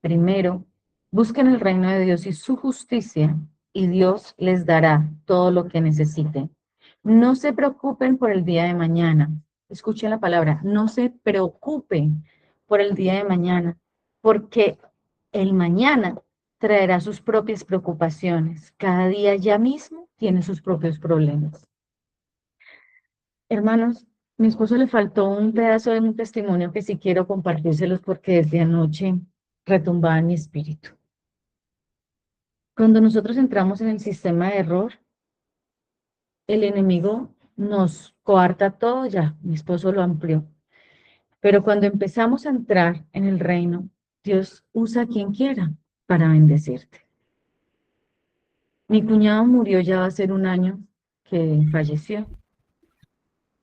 primero, busquen el reino de Dios y su justicia, y Dios les dará todo lo que necesiten. No se preocupen por el día de mañana. Escuchen la palabra, no se preocupen por el día de mañana, porque el mañana traerá sus propias preocupaciones. Cada día ya mismo tiene sus propios problemas. Hermanos, mi esposo le faltó un pedazo de un testimonio que sí quiero compartírselos porque desde anoche retumbaba en mi espíritu. Cuando nosotros entramos en el sistema de error, el enemigo nos coarta todo, ya, mi esposo lo amplió. Pero cuando empezamos a entrar en el reino, Dios usa a quien quiera para bendecirte. Mi cuñado murió, ya va a ser un año que falleció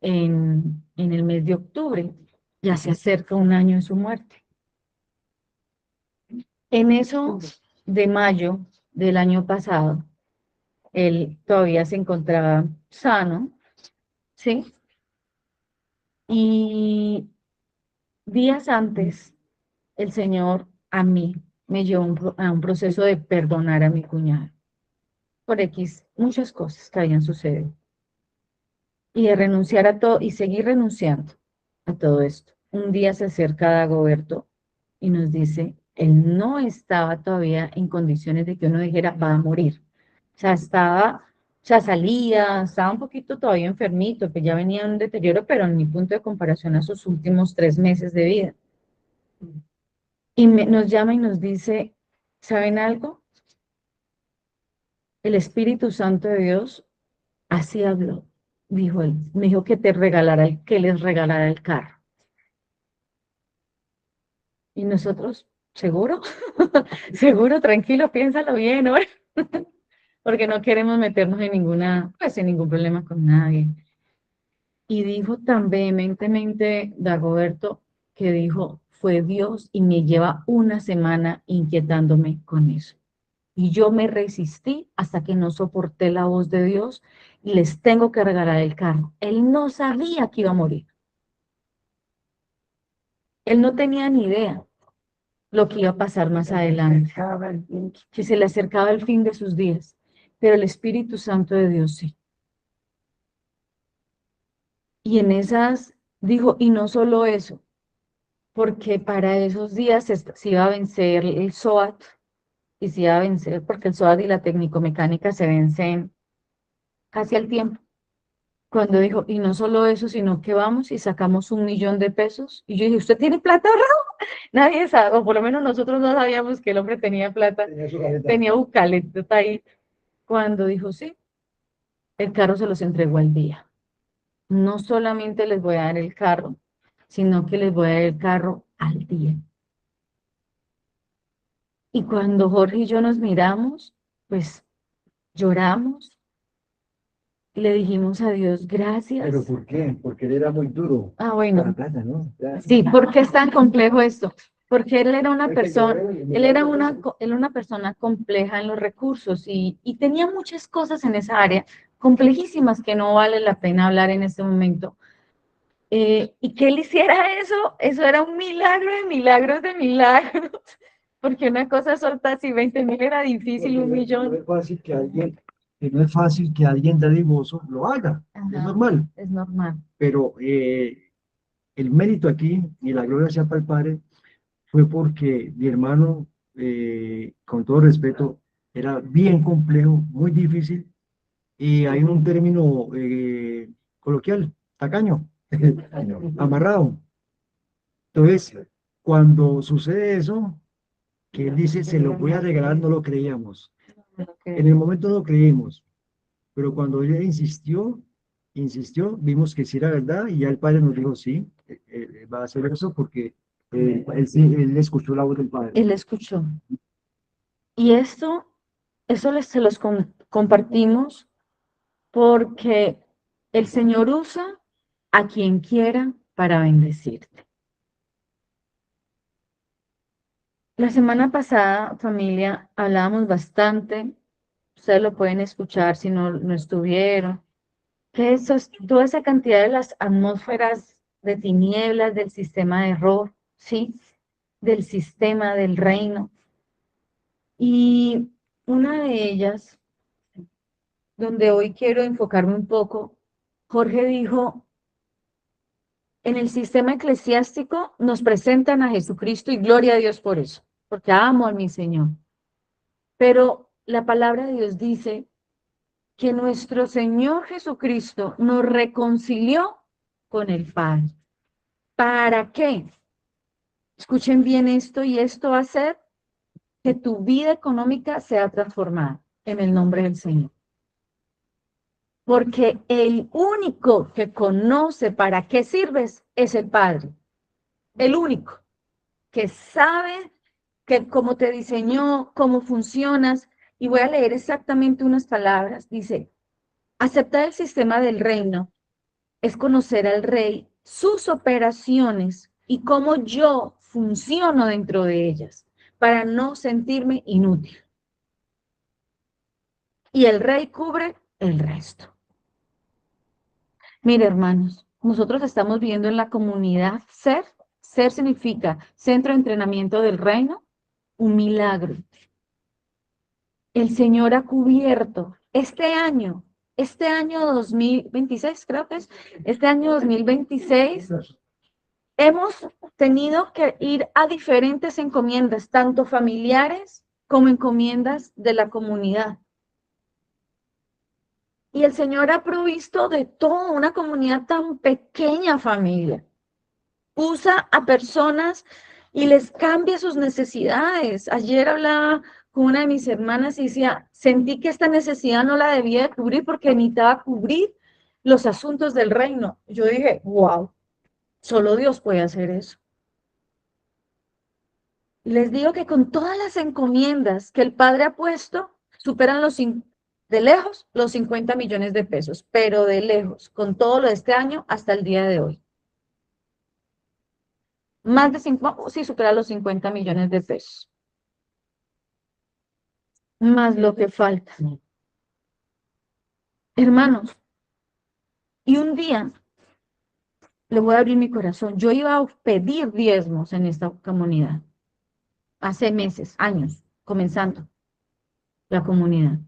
en el mes de octubre. Ya se acerca un año de su muerte. En eso de mayo del año pasado, él todavía se encontraba sano, ¿sí? Y días antes, el Señor a mí me llevó a un proceso de perdonar a mi cuñado por X, muchas cosas que habían sucedido. Y de renunciar a todo y seguir renunciando a todo esto. Un día se acerca Dagoberto y nos dice, él no estaba todavía en condiciones de que uno dijera, va a morir. O sea, estaba un poquito todavía enfermito, que ya venía un deterioro, pero en mi punto de comparación a sus últimos 3 meses de vida. Y nos llama y nos dice, ¿saben algo? El Espíritu Santo de Dios así habló, dijo él, me dijo que que les regalara el carro. Y nosotros, ¿seguro? Seguro, tranquilo, piénsalo bien, ¿no? Porque no queremos meternos en en ningún problema con nadie. Y dijo tan vehementemente Dagoberto que dijo, fue Dios y me lleva una semana inquietándome con eso. Y yo me resistí hasta que no soporté la voz de Dios y les tengo que regalar el carro. Él no sabía que iba a morir. Él no tenía ni idea lo que iba a pasar más adelante, que se le acercaba el fin de sus días, pero el Espíritu Santo de Dios sí. Y en esas dijo, y no solo eso, porque para esos días se iba a vencer el SOAT y se iba a vencer, porque el SOAT y la técnico-mecánica se vencen casi al tiempo. Cuando dijo, y no solo eso, sino que vamos y sacamos 1.000.000 de pesos. Y yo dije, ¿usted tiene plata ahorrado? Nadie sabe, o por lo menos nosotros no sabíamos que el hombre tenía plata, tenía bucaleta ahí. Cuando dijo, sí, el carro se los entregó al día. No solamente les voy a dar el carro, sino que les voy a dar el carro al día. Y cuando Jorge y yo nos miramos, pues lloramos, le dijimos a Dios, gracias. ¿Pero por qué? Porque él era muy duro. Ah, bueno. Para plata, ¿no? Ya. Sí, ¿por qué es tan complejo esto? Porque él era una persona, él era una persona compleja en los recursos y tenía muchas cosas en esa área, complejísimas que no vale la pena hablar en este momento. Y que él hiciera eso era un milagro de milagros de milagros, porque una cosa solta así 20.000 era difícil, 1.000.000. No es fácil que alguien dadivoso lo haga, Ajá, es normal. es normal. Pero el mérito aquí, y la gloria sea para el Padre, fue porque mi hermano, con todo respeto, era bien complejo, muy difícil, y hay un término coloquial, tacaño, amarrado. Entonces, cuando sucede eso, que él dice, se lo voy a regalar, no lo creíamos. En el momento no lo creímos, pero cuando ella insistió, vimos que sí era verdad, y ya el Padre nos dijo, sí, va a hacer eso porque él escuchó la voz del Padre. Él escuchó. Y se los compartimos porque el Señor usa a quien quiera para bendecirte. La semana pasada, familia, hablábamos bastante, ustedes lo pueden escuchar si no estuvieron, que toda esa cantidad de las atmósferas de tinieblas del sistema de error, ¿sí? Del sistema del reino. Y una de ellas, donde hoy quiero enfocarme un poco, Jorge dijo, en el sistema eclesiástico nos presentan a Jesucristo y gloria a Dios por eso, porque amo a mi Señor. Pero la palabra de Dios dice que nuestro Señor Jesucristo nos reconcilió con el Padre. ¿Para qué? Escuchen bien esto, y esto va a hacer que tu vida económica sea transformada en el nombre del Señor. Porque el único que conoce para qué sirves es el Padre. El único que sabe que cómo te diseñó, cómo funcionas. Y voy a leer exactamente unas palabras. Dice, aceptar el sistema del reino es conocer al rey, sus operaciones y cómo yo funciono dentro de ellas para no sentirme inútil. Y el rey cubre el resto. Mire, hermanos, nosotros estamos viviendo en la comunidad SER. SER significa Centro de Entrenamiento del Reino, un milagro. El Señor ha cubierto este año 2026, creo que es, este año 2026, hemos tenido que ir a diferentes encomiendas, tanto familiares como encomiendas de la comunidad. Y el Señor ha provisto de toda una comunidad tan pequeña, familia. Usa a personas y les cambia sus necesidades. Ayer hablaba con una de mis hermanas y decía, sentí que esta necesidad no la debía de cubrir porque necesitaba cubrir los asuntos del reino. Yo dije, wow, solo Dios puede hacer eso. Les digo que con todas las encomiendas que el Padre ha puesto, superan de lejos los 50 millones de pesos, pero de lejos, con todo lo de este año hasta el día de hoy. Más de 5, sí, supera los 50 millones de pesos. Más lo que falta. Hermanos, y un día le voy a abrir mi corazón. Yo iba a pedir diezmos en esta comunidad. Hace meses, años, comenzando la comunidad.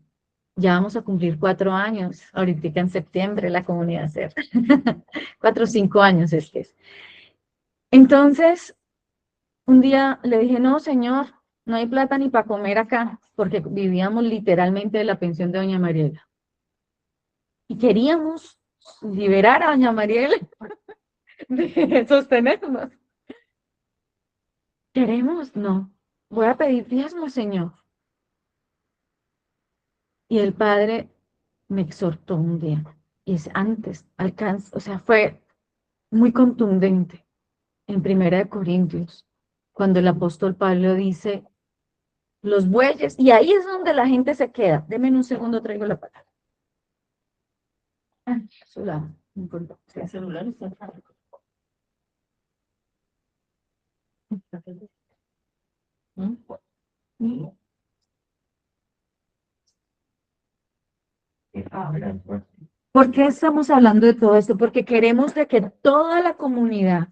Ya vamos a cumplir 4 años, ahorita en septiembre la comunidad SER. 4 o 5 años es que es. Entonces, un día le dije, no, señor, no hay plata ni para comer acá, porque vivíamos literalmente de la pensión de doña Mariela. Y queríamos liberar a doña Mariela de sostenernos. ¿Queremos? No. Voy a pedir diezmo, señor. Y el padre me exhortó un día. Y es antes, o sea, fue muy contundente en Primera de Corintios, cuando el apóstol Pablo dice, los bueyes, y ahí es donde la gente se queda. Deme un segundo, traigo la palabra. Celular, no importa. El celular está acá. ¿Por qué estamos hablando de todo esto? Porque queremos de que toda la comunidad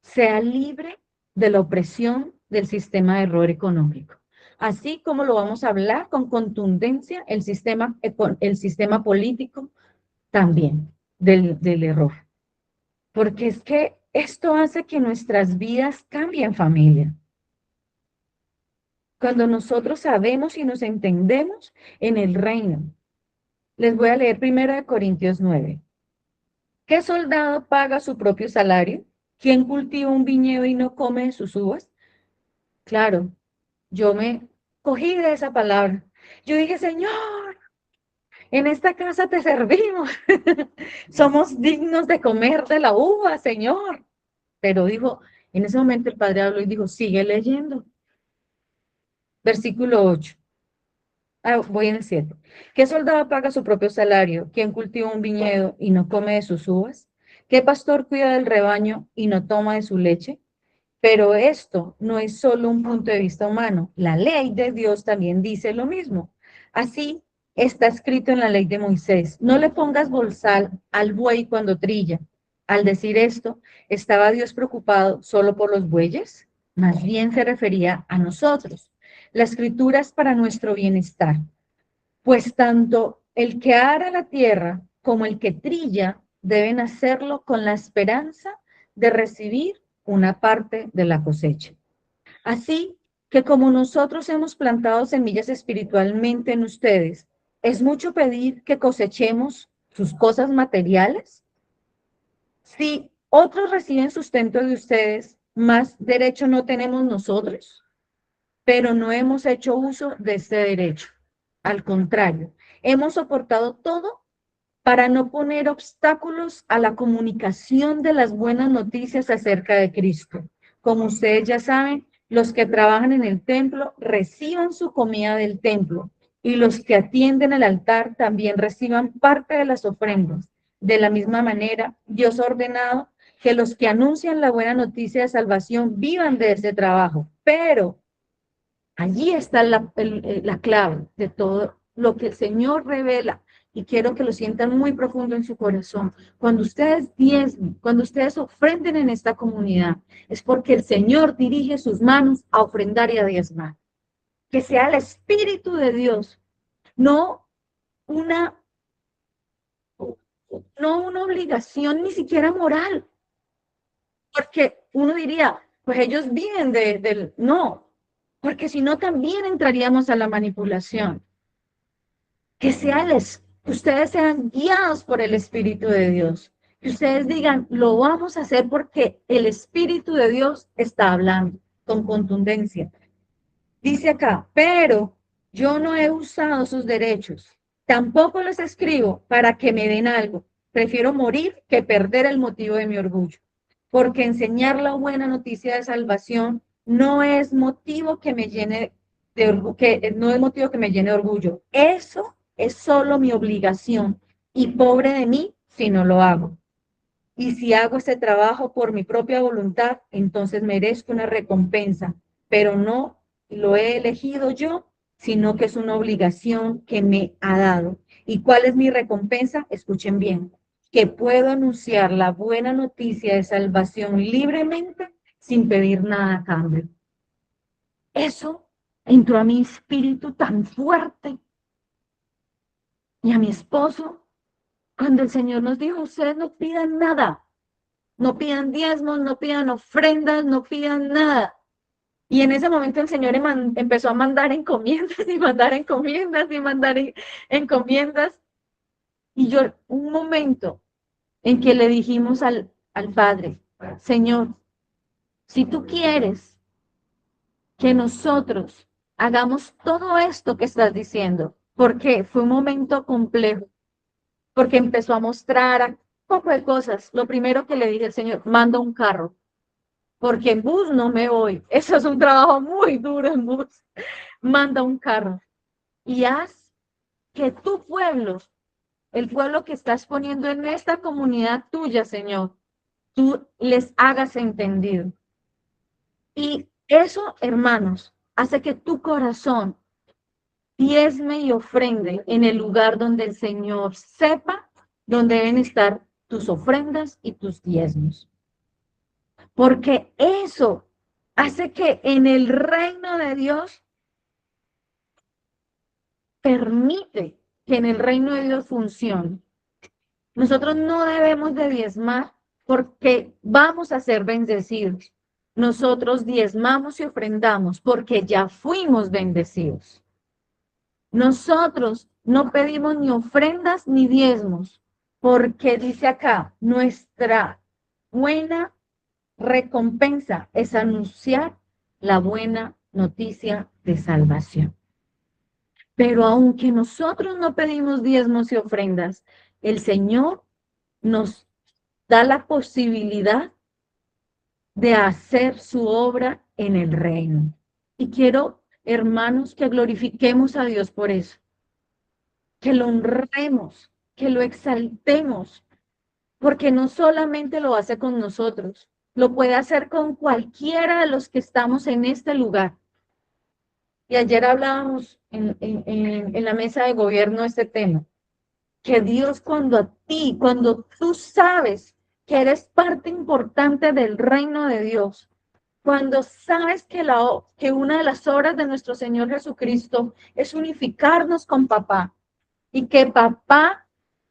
sea libre de la opresión del sistema de error económico. Así como lo vamos a hablar con contundencia, el sistema político también del error. Porque es que esto hace que nuestras vidas cambien, familia. Cuando nosotros sabemos y nos entendemos en el reino. Les voy a leer 1 Corintios 9. ¿Qué soldado paga su propio salario? ¿Quién cultiva un viñedo y no come de sus uvas? Claro, yo me cogí de esa palabra. Yo dije, Señor, en esta casa te servimos. Somos dignos de comer de la uva, Señor. Pero dijo, en ese momento el padre habló y dijo, sigue leyendo. Versículo 8. Voy en el 7. ¿Qué soldado paga su propio salario? ¿Quién cultiva un viñedo y no come de sus uvas? ¿Qué pastor cuida del rebaño y no toma de su leche? Pero esto no es solo un punto de vista humano. La ley de Dios también dice lo mismo. Así está escrito en la ley de Moisés. No le pongas bolsal al buey cuando trilla. Al decir esto, ¿estaba Dios preocupado solo por los bueyes? Más bien se refería a nosotros. La escritura es para nuestro bienestar, pues tanto el que ara la tierra como el que trilla deben hacerlo con la esperanza de recibir una parte de la cosecha. Así que como nosotros hemos plantado semillas espiritualmente en ustedes, ¿es mucho pedir que cosechemos sus cosas materiales? Si otros reciben sustento de ustedes, más derecho no tenemos nosotros, pero no hemos hecho uso de este derecho. Al contrario, hemos soportado todo para no poner obstáculos a la comunicación de las buenas noticias acerca de Cristo. Como ustedes ya saben, los que trabajan en el templo reciban su comida del templo y los que atienden el altar también reciban parte de las ofrendas. De la misma manera, Dios ha ordenado que los que anuncian la buena noticia de salvación vivan de ese trabajo, pero allí está la clave de todo lo que el Señor revela y quiero que lo sientan muy profundo en su corazón. Cuando ustedes diezmen, cuando ustedes ofrenden en esta comunidad, es porque el Señor dirige sus manos a ofrendar y a diezmar. Que sea el Espíritu de Dios, no una, no una obligación ni siquiera moral, porque uno diría, pues ellos viven del... No, porque si no también entraríamos a la manipulación. Que sea que ustedes sean guiados por el Espíritu de Dios. Que ustedes digan, lo vamos a hacer porque el Espíritu de Dios está hablando con contundencia. Dice acá, pero yo no he usado sus derechos. Tampoco les escribo para que me den algo. Prefiero morir que perder el motivo de mi orgullo. Porque enseñar la buena noticia de salvación no es motivo que me llene de orgullo, no es motivo que me llene de orgullo. Eso es solo mi obligación y pobre de mí si no lo hago. Y si hago ese trabajo por mi propia voluntad, entonces merezco una recompensa, pero no lo he elegido yo, sino que es una obligación que me ha dado. ¿Y cuál es mi recompensa? Escuchen bien, que puedo anunciar la buena noticia de salvación libremente sin pedir nada a cambio. Eso entró a mi espíritu tan fuerte y a mi esposo cuando el Señor nos dijo, ustedes no pidan nada. No pidan diezmos, no pidan ofrendas, no pidan nada. Y en ese momento el Señor empezó a mandar encomiendas y mandar encomiendas y mandar encomiendas. Y yo, un momento en que le dijimos al Padre, Señor, si tú quieres que nosotros hagamos todo esto que estás diciendo, porque fue un momento complejo, porque empezó a mostrar un poco de cosas. Lo primero que le dije al Señor, manda un carro. Porque en bus no me voy. Eso es un trabajo muy duro en bus. Manda un carro y haz que tu pueblo, el pueblo que estás poniendo en esta comunidad tuya, Señor, tú les hagas entendido. Y eso, hermanos, hace que tu corazón diezme y ofrende en el lugar donde el Señor sepa dónde deben estar tus ofrendas y tus diezmos. Porque eso hace que en el reino de Dios permite que en el reino de Dios funcione. Nosotros no debemos de diezmar porque vamos a ser bendecidos. Nosotros diezmamos y ofrendamos porque ya fuimos bendecidos. Nosotros no pedimos ni ofrendas ni diezmos porque dice acá, nuestra buena recompensa es anunciar la buena noticia de salvación. Pero aunque nosotros no pedimos diezmos y ofrendas, el Señor nos da la posibilidad de hacer su obra en el reino. Y quiero, hermanos, que glorifiquemos a Dios por eso, que lo honremos, que lo exaltemos, porque no solamente lo hace con nosotros, lo puede hacer con cualquiera de los que estamos en este lugar. Y ayer hablábamos en la mesa de gobierno de este tema, que Dios cuando tú sabes que eres parte importante del reino de Dios, cuando sabes que una de las obras de nuestro Señor Jesucristo es unificarnos con papá y que papá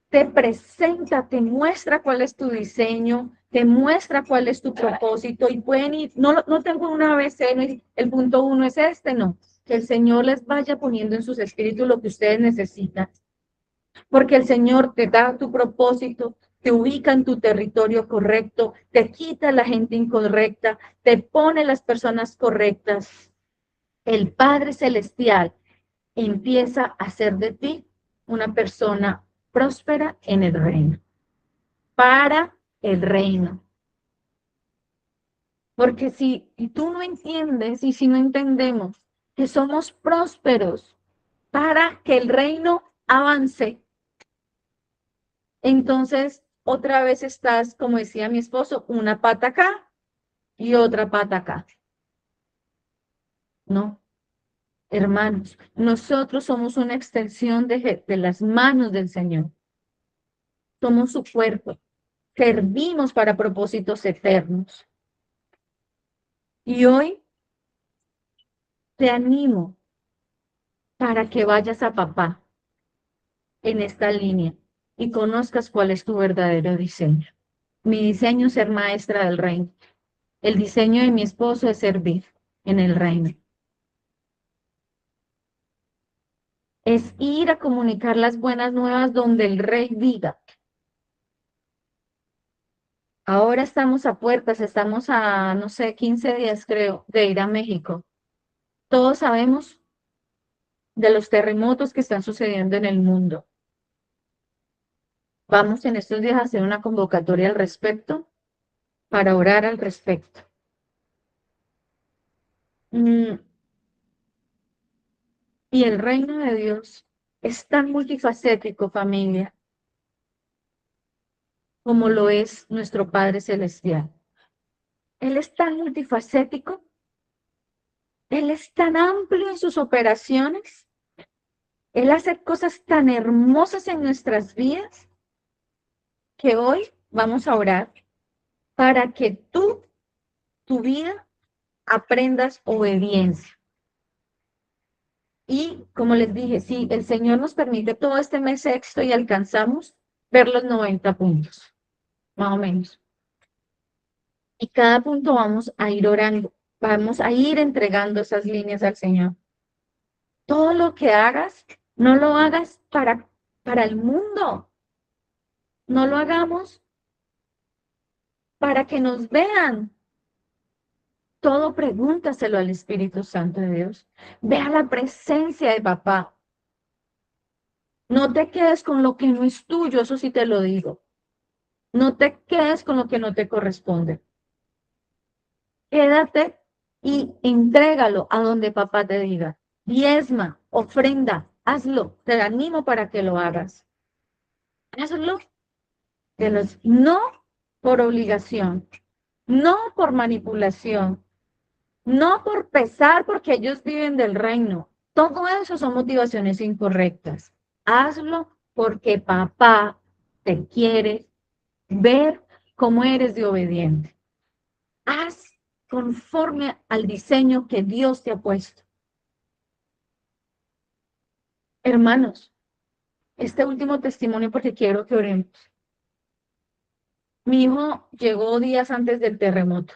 te presenta, te muestra cuál es tu diseño, te muestra cuál es tu propósito y pueden ir, no tengo una ABC, no es, el punto 1 es este, no, que el Señor les vaya poniendo en sus espíritus lo que ustedes necesitan, porque el Señor te da tu propósito, te ubica en tu territorio correcto, te quita la gente incorrecta, te pone las personas correctas. El Padre Celestial empieza a hacer de ti una persona próspera en el reino, para el reino. Porque si tú no entiendes y si no entendemos que somos prósperos para que el reino avance, entonces otra vez estás, como decía mi esposo, una pata acá y otra pata acá. No, hermanos, nosotros somos una extensión de las manos del Señor. Somos su cuerpo. Servimos para propósitos eternos. Y hoy te animo para que vayas a papá en esta línea y conozcas cuál es tu verdadero diseño. Mi diseño es ser maestra del reino. El diseño de mi esposo es servir en el reino. Es ir a comunicar las buenas nuevas donde el rey diga. Ahora estamos a puertas, estamos a, no sé, 15 días creo, de ir a México. Todos sabemos de los terremotos que están sucediendo en el mundo. Vamos en estos días a hacer una convocatoria al respecto para orar al respecto. Y el reino de Dios es tan multifacético, familia, como lo es nuestro Padre Celestial. Él es tan multifacético, Él es tan amplio en sus operaciones, Él hace cosas tan hermosas en nuestras vidas, que hoy vamos a orar para que tú, tu vida, aprendas obediencia. Y como les dije, si el Señor nos permite todo este mes sexto y alcanzamos ver los 90 puntos, más o menos. Y cada punto vamos a ir orando, vamos a ir entregando esas líneas al Señor. Todo lo que hagas, no lo hagas para el mundo. No lo hagamos para que nos vean. Todo pregúntaselo al Espíritu Santo de Dios. Ve a la presencia de papá. No te quedes con lo que no es tuyo, eso sí te lo digo. No te quedes con lo que no te corresponde. Quédate y entrégalo a donde papá te diga. Diezma, ofrenda, hazlo. Te animo para que lo hagas. Hazlo. No por obligación, no por manipulación, no por pesar porque ellos viven del reino. Todo eso son motivaciones incorrectas. Hazlo porque papá te quiere ver cómo eres de obediente. Haz conforme al diseño que Dios te ha puesto. Hermanos, este último testimonio porque quiero que oremos. Mi hijo llegó días antes del terremoto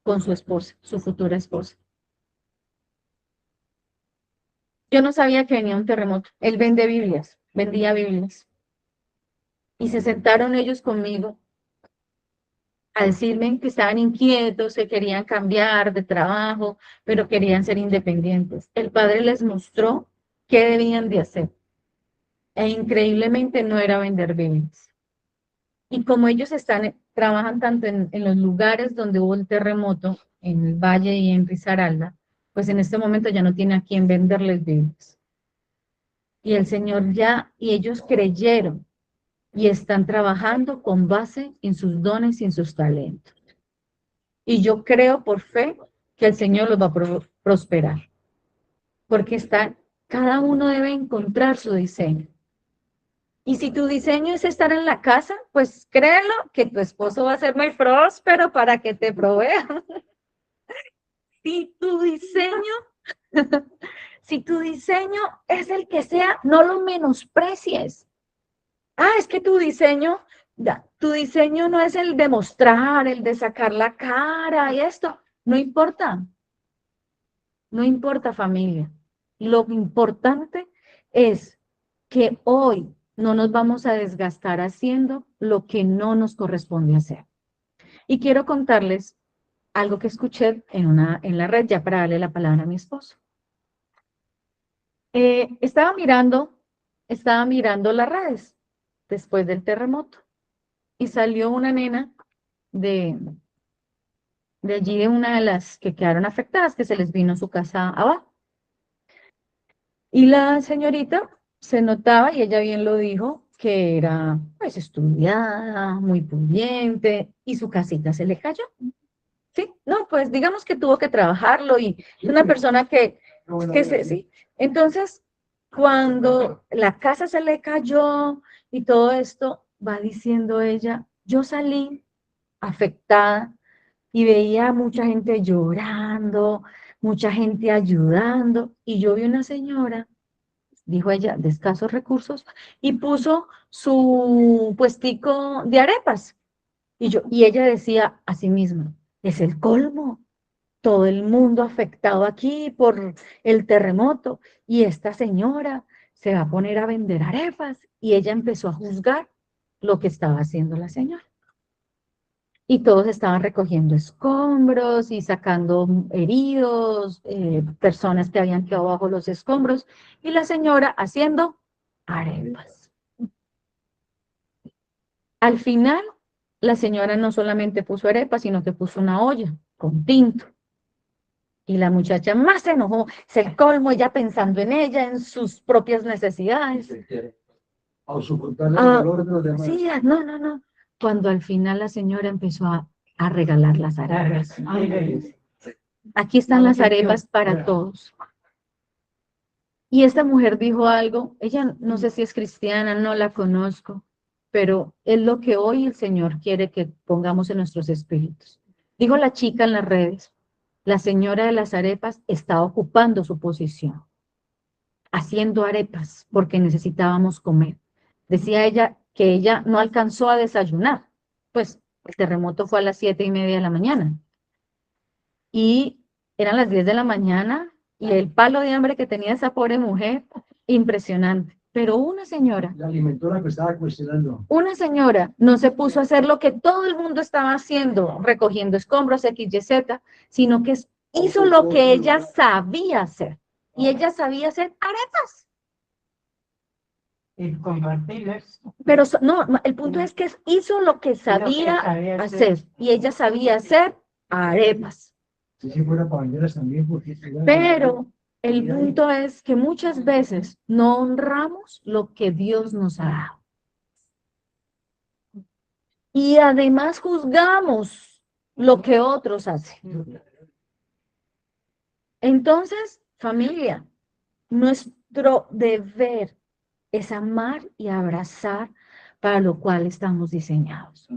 con su esposa, su futura esposa. Yo no sabía que venía un terremoto. Él vende Biblias, vendía Biblias. Y se sentaron ellos conmigo a decirme que estaban inquietos, que querían cambiar de trabajo, pero querían ser independientes. El padre les mostró qué debían de hacer. E increíblemente no era vender Biblias. Y como ellos trabajan tanto en los lugares donde hubo el terremoto, en el Valle y en Risaralda, pues en este momento ya no tiene a quién venderles Biblias. Y el Señor y ellos creyeron y están trabajando con base en sus dones y en sus talentos. Y yo creo por fe que el Señor los va a prosperar, porque cada uno debe encontrar su diseño. Y si tu diseño es estar en la casa, pues créelo que tu esposo va a ser muy próspero para que te provea. Si tu diseño, si tu diseño es el que sea, no lo menosprecies. Es que tu tu diseño no es el de mostrar, el de sacar la cara y esto. No importa. No importa, familia. Lo importante es que hoy no nos vamos a desgastar haciendo lo que no nos corresponde hacer. Y quiero contarles algo que escuché en la red, ya para darle la palabra a mi esposo. Estaba mirando las redes después del terremoto y salió una nena de allí, de una de las que quedaron afectadas, que se les vino su casa abajo. Y la señorita se notaba, y ella bien lo dijo, que era pues estudiada, muy pudiente, y su casita se le cayó. Sí, no, pues digamos que tuvo que trabajarlo y es una persona sí. Entonces, cuando la casa se le cayó y todo esto, va diciendo ella, yo salí afectada y veía a mucha gente llorando, mucha gente ayudando, y yo vi una señora, dijo ella, de escasos recursos, y puso su puestico de arepas. Y ella decía a sí misma, es el colmo, todo el mundo afectado aquí por el terremoto, y esta señora se va a poner a vender arepas, y ella empezó a juzgar lo que estaba haciendo la señora. Y todos estaban recogiendo escombros y sacando heridos, personas que habían quedado bajo los escombros, y la señora haciendo arepas. Al final, la señora no solamente puso arepas, sino que puso una olla con tinto. Y la muchacha más se enojó, es el colmo, ella pensando en ella, en sus propias necesidades. A soportarle el dolor de los demás. Sí, no. Cuando al final la señora empezó a regalar las arepas. Aquí están las arepas para todos. Y esta mujer dijo algo, ella no sé si es cristiana, no la conozco, pero es lo que hoy el Señor quiere que pongamos en nuestros espíritus. Dijo la chica en las redes, la señora de las arepas está ocupando su posición, haciendo arepas porque necesitábamos comer. Decía ella que ella no alcanzó a desayunar, pues el terremoto fue a las 7:30 de la mañana. Y eran las 10 de la mañana y el palo de hambre que tenía esa pobre mujer, impresionante. Pero una señora, La alimentora que estaba cuestionando. una señora no se puso a hacer lo que todo el mundo estaba haciendo, recogiendo escombros, X, Y, Z, sino que hizo lo que ella sabía hacer. Y ella sabía hacer arepas. Y compartirles. Pero no, el punto es que hizo lo que sabía hacer. Y ella sabía hacer arepas. Si fuera para venderlas también, porque... Pero el punto es que muchas veces no honramos lo que Dios nos ha dado. Y además juzgamos lo que otros hacen. Entonces, familia, nuestro deber es amar y abrazar para lo cual estamos diseñados.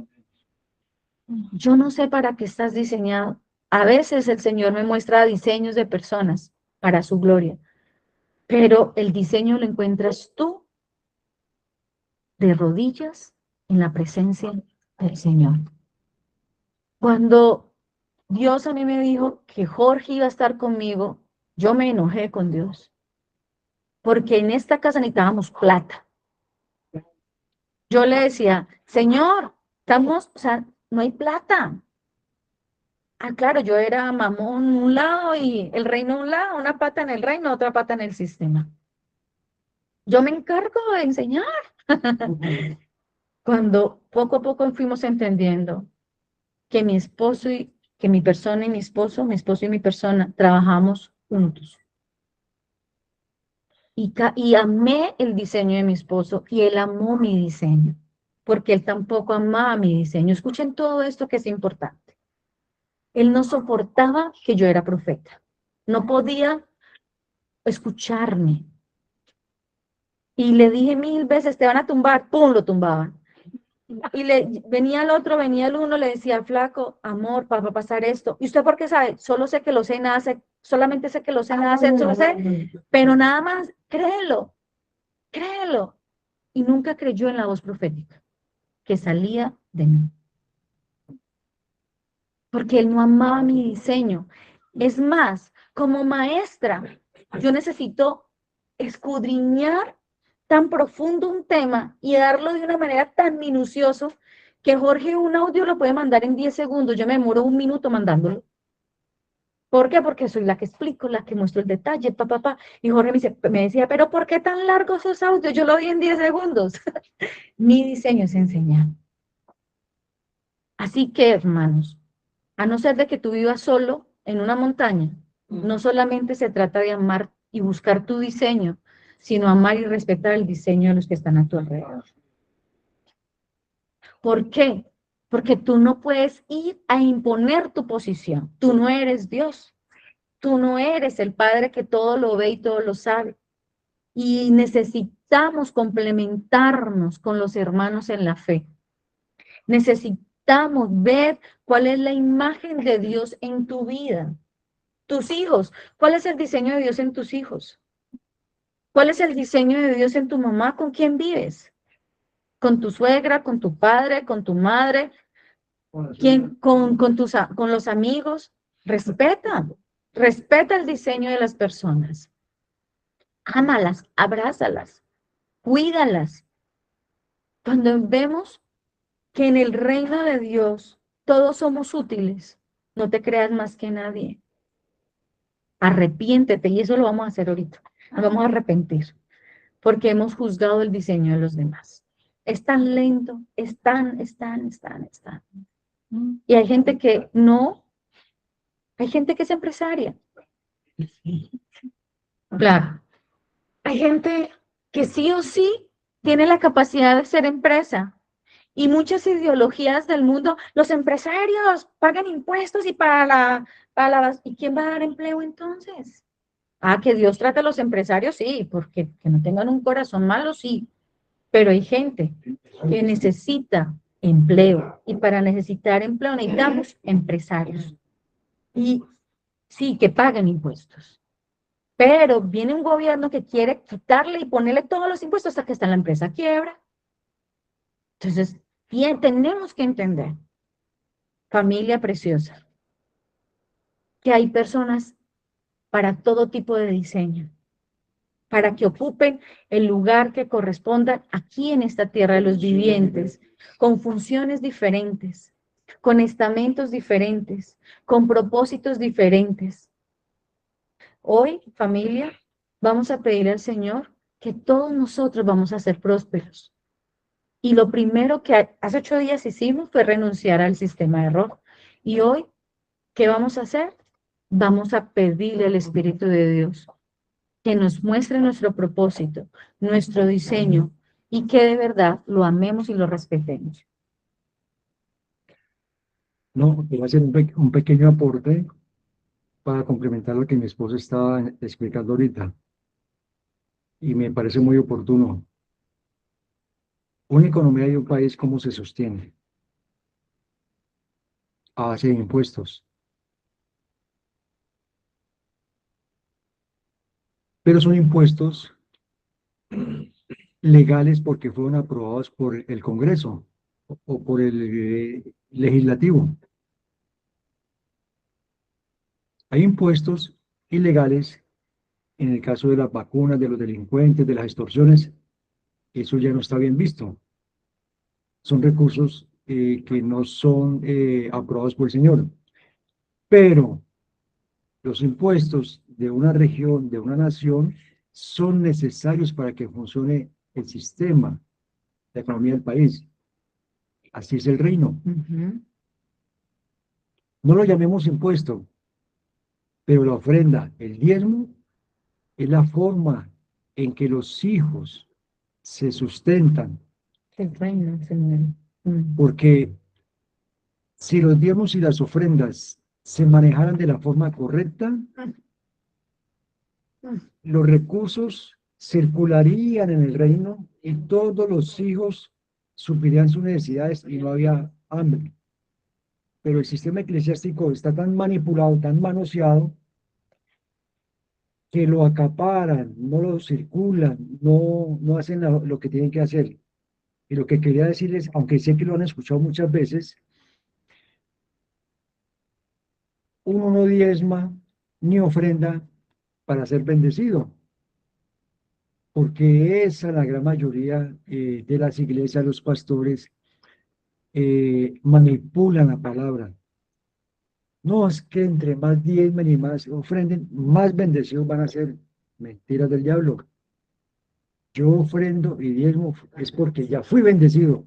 Yo no sé para qué estás diseñado. A veces el Señor me muestra diseños de personas para su gloria, pero el diseño lo encuentras tú de rodillas en la presencia del Señor. Cuando Dios a mí me dijo que Jorge iba a estar conmigo, yo me enojé con Dios, porque en esta casa necesitábamos plata. Yo le decía, Señor, estamos, o sea, no hay plata. Ah, claro, yo era mamón un lado y el reino un lado, una pata en el reino, otra pata en el sistema. Yo me encargo de enseñar. Cuando poco a poco fuimos entendiendo que mi esposo y que mi persona y mi esposo y mi persona trabajamos juntos. Y amé el diseño de mi esposo y él amó mi diseño, porque él tampoco amaba mi diseño. Escuchen todo esto que es importante. Él no soportaba que yo era profeta. No podía escucharme. Y le dije 1000 veces, te van a tumbar, ¡pum!, lo tumbaban. Y venía el otro, venía el uno, le decía, flaco, amor, va a pasar esto. ¿Y usted por qué sabe? Solo sé que lo sé, nada sé, solamente sé que lo sé, nada sé, solo sé, pero nada más, créelo. Y nunca creyó en la voz profética. que salía de mí. Porque él no amaba mi diseño. Es más, como maestra, yo necesito escudriñar tan profundo un tema y darlo de una manera tan minuciosa que Jorge un audio lo puede mandar en 10 segundos. Yo me demoro un minuto mandándolo. ¿Por qué? Porque soy la que explico, la que muestro el detalle, papá. Y Jorge me decía, pero ¿por qué tan largos esos audios? Yo lo di en 10 segundos. Mi diseño es enseñar. Así que, hermanos, a no ser de que tú vivas solo en una montaña, no solamente se trata de amar y buscar tu diseño, sino amar y respetar el diseño de los que están a tu alrededor. ¿Por qué? Porque tú no puedes ir a imponer tu posición. Tú no eres Dios. Tú no eres el Padre que todo lo ve y todo lo sabe. Y necesitamos complementarnos con los hermanos en la fe. Necesitamos ver cuál es la imagen de Dios en tu vida. Tus hijos, ¿cuál es el diseño de Dios en tus hijos? ¿Cuál es el diseño de Dios en tu mamá? ¿Con quién vives? ¿Con tu suegra, con tu padre, con tu madre? ¿Quién, con los amigos? Respeta el diseño de las personas. Ámalas, abrázalas, cuídalas. Cuando vemos que en el reino de Dios todos somos útiles, no te creas más que nadie. Arrepiéntete, y eso lo vamos a hacer ahorita. Nos vamos a arrepentir, porque hemos juzgado el diseño de los demás. Es tan lento, es tan. Y hay gente que no, hay gente que es empresaria. Claro. Hay gente que sí o sí tiene la capacidad de ser empresa. Y muchas ideologías del mundo, los empresarios pagan impuestos y ¿y quién va a dar empleo entonces? Ah, que Dios trate a los empresarios, sí, porque que no tengan un corazón malo, sí, pero hay gente que necesita empleo y para necesitar empleo necesitamos empresarios y sí, que paguen impuestos. Pero viene un gobierno que quiere quitarle y ponerle todos los impuestos hasta que está en la empresa quiebra. Entonces, bien, tenemos que entender, familia preciosa, que hay personas para todo tipo de diseño, para que ocupen el lugar que corresponda aquí en esta tierra de los vivientes, con funciones diferentes, con estamentos diferentes, con propósitos diferentes. Hoy, familia, vamos a pedir al Señor que todos nosotros vamos a ser prósperos. Y lo primero que hace 8 días hicimos fue renunciar al sistema de error. Y hoy, ¿qué vamos a hacer? Vamos a pedirle al Espíritu de Dios que nos muestre nuestro propósito, nuestro diseño, y que de verdad lo amemos y lo respetemos. No, voy a hacer un pequeño aporte para complementar lo que mi esposa estaba explicando ahorita, y me parece muy oportuno. Una economía de un país, ¿cómo se sostiene? A base de impuestos. Pero son impuestos legales porque fueron aprobados por el Congreso o por el legislativo. Hay impuestos ilegales en el caso de las vacunas, de los delincuentes, de las extorsiones. Eso ya no está bien visto. Son recursos que no son aprobados por el Señor. Pero los impuestos de una región, de una nación, son necesarios para que funcione el sistema, la economía del país. Así es el reino. No lo llamemos impuesto, pero la ofrenda, el diezmo, es la forma en que los hijos se sustentan. El reino, Señor. Porque si los diezmos y las ofrendas se manejaran de la forma correcta, los recursos circularían en el reino y todos los hijos suplirían sus necesidades y no había hambre. Pero el sistema eclesiástico está tan manipulado, tan manoseado, que lo acaparan, no lo circulan, no hacen lo que tienen que hacer. Y lo que quería decirles, aunque sé que lo han escuchado muchas veces, uno no diezma ni ofrenda para ser bendecido, porque esa la gran mayoría de las iglesias, los pastores, manipulan la palabra. No, es que entre más diezmen y más ofrenden, más bendecidos van a ser. Mentiras del diablo. Yo ofrendo y diezmo es porque ya fui bendecido,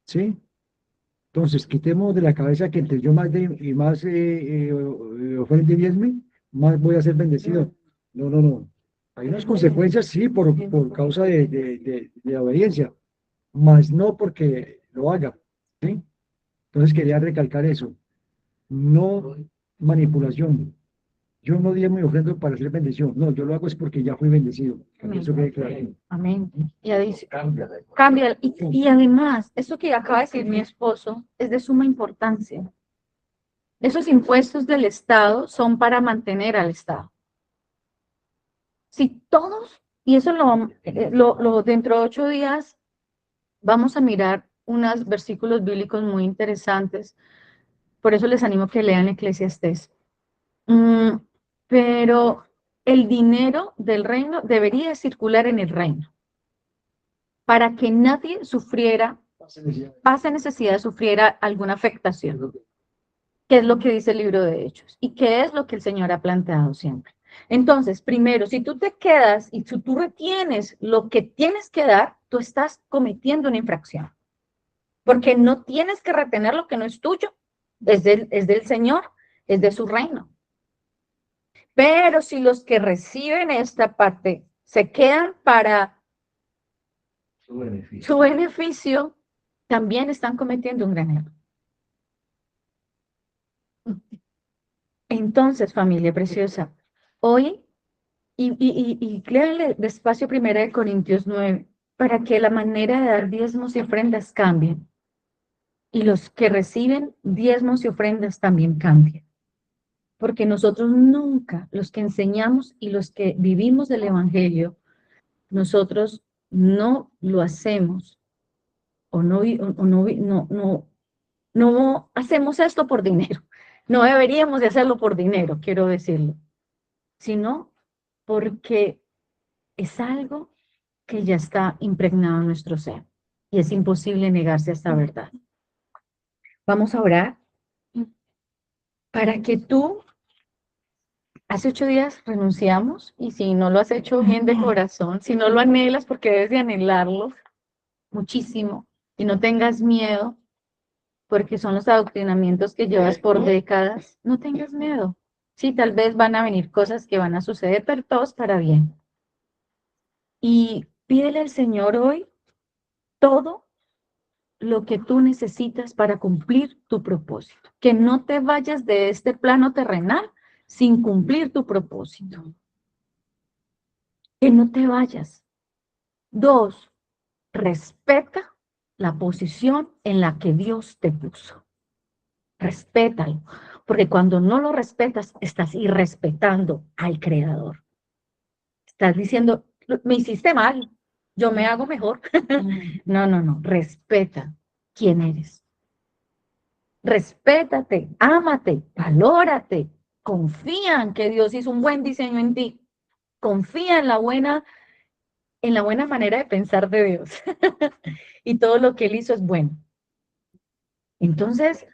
¿sí? Entonces, quitemos de la cabeza que entre yo más y más ofrende y diezme, más voy a ser bendecido. No, no, no. Hay unas consecuencias, sí, por causa de la obediencia, mas no porque lo haga, ¿sí? Entonces quería recalcar eso. No manipulación. Yo no diezmo y ofrendo para ser bendición. No, yo lo hago es porque ya fui bendecido. Que eso quede claro. Amén. Y adic- cambia. Y además, eso que acaba de decir mi esposo es de suma importancia. Esos impuestos del Estado son para mantener al Estado. Si todos, y eso dentro de 8 días vamos a mirar unos versículos bíblicos muy interesantes. Por eso les animo que lean Eclesiastés. Mm, pero el dinero del reino debería circular en el reino para que nadie pase necesidad, sufriera alguna afectación, que es lo que dice el libro de Hechos y que es lo que el Señor ha planteado siempre. Entonces, primero, si tú te quedas y si tú retienes lo que tienes que dar, tú estás cometiendo una infracción, porque no tienes que retener lo que no es tuyo, es del Señor, es de su reino. Pero si los que reciben esta parte se quedan para su beneficio, también están cometiendo un gran error. Entonces, familia preciosa, hoy, y léanle despacio 1 Corintios 9, para que la manera de dar diezmos y ofrendas cambie. Y los que reciben diezmos y ofrendas también cambien. Porque nosotros nunca, los que enseñamos y los que vivimos del Evangelio, nosotros no lo hacemos o no, no hacemos esto por dinero. No deberíamos de hacerlo por dinero, quiero decirlo, sino porque es algo que ya está impregnado en nuestro ser y es imposible negarse a esta verdad. Vamos a orar para que tú, hace 8 días renunciamos y si no lo has hecho bien de corazón, si no lo anhelas porque debes de anhelarlo muchísimo y no tengas miedo, porque son los adoctrinamientos que llevas por décadas, no tengas miedo. Sí, tal vez van a venir cosas que van a suceder, pero todos para bien. Y pídele al Señor hoy todo lo que tú necesitas para cumplir tu propósito. Que no te vayas de este plano terrenal sin cumplir tu propósito. Que no te vayas. 2, respeta la posición en la que Dios te puso. Respétalo, porque cuando no lo respetas, estás irrespetando al Creador. Estás diciendo, me hiciste mal, yo me hago mejor. No, no, no, respeta quién eres. Respétate, ámate, valórate, confía en que Dios hizo un buen diseño en ti. Confía en la buena manera de pensar de Dios. Y todo lo que Él hizo es bueno. Entonces,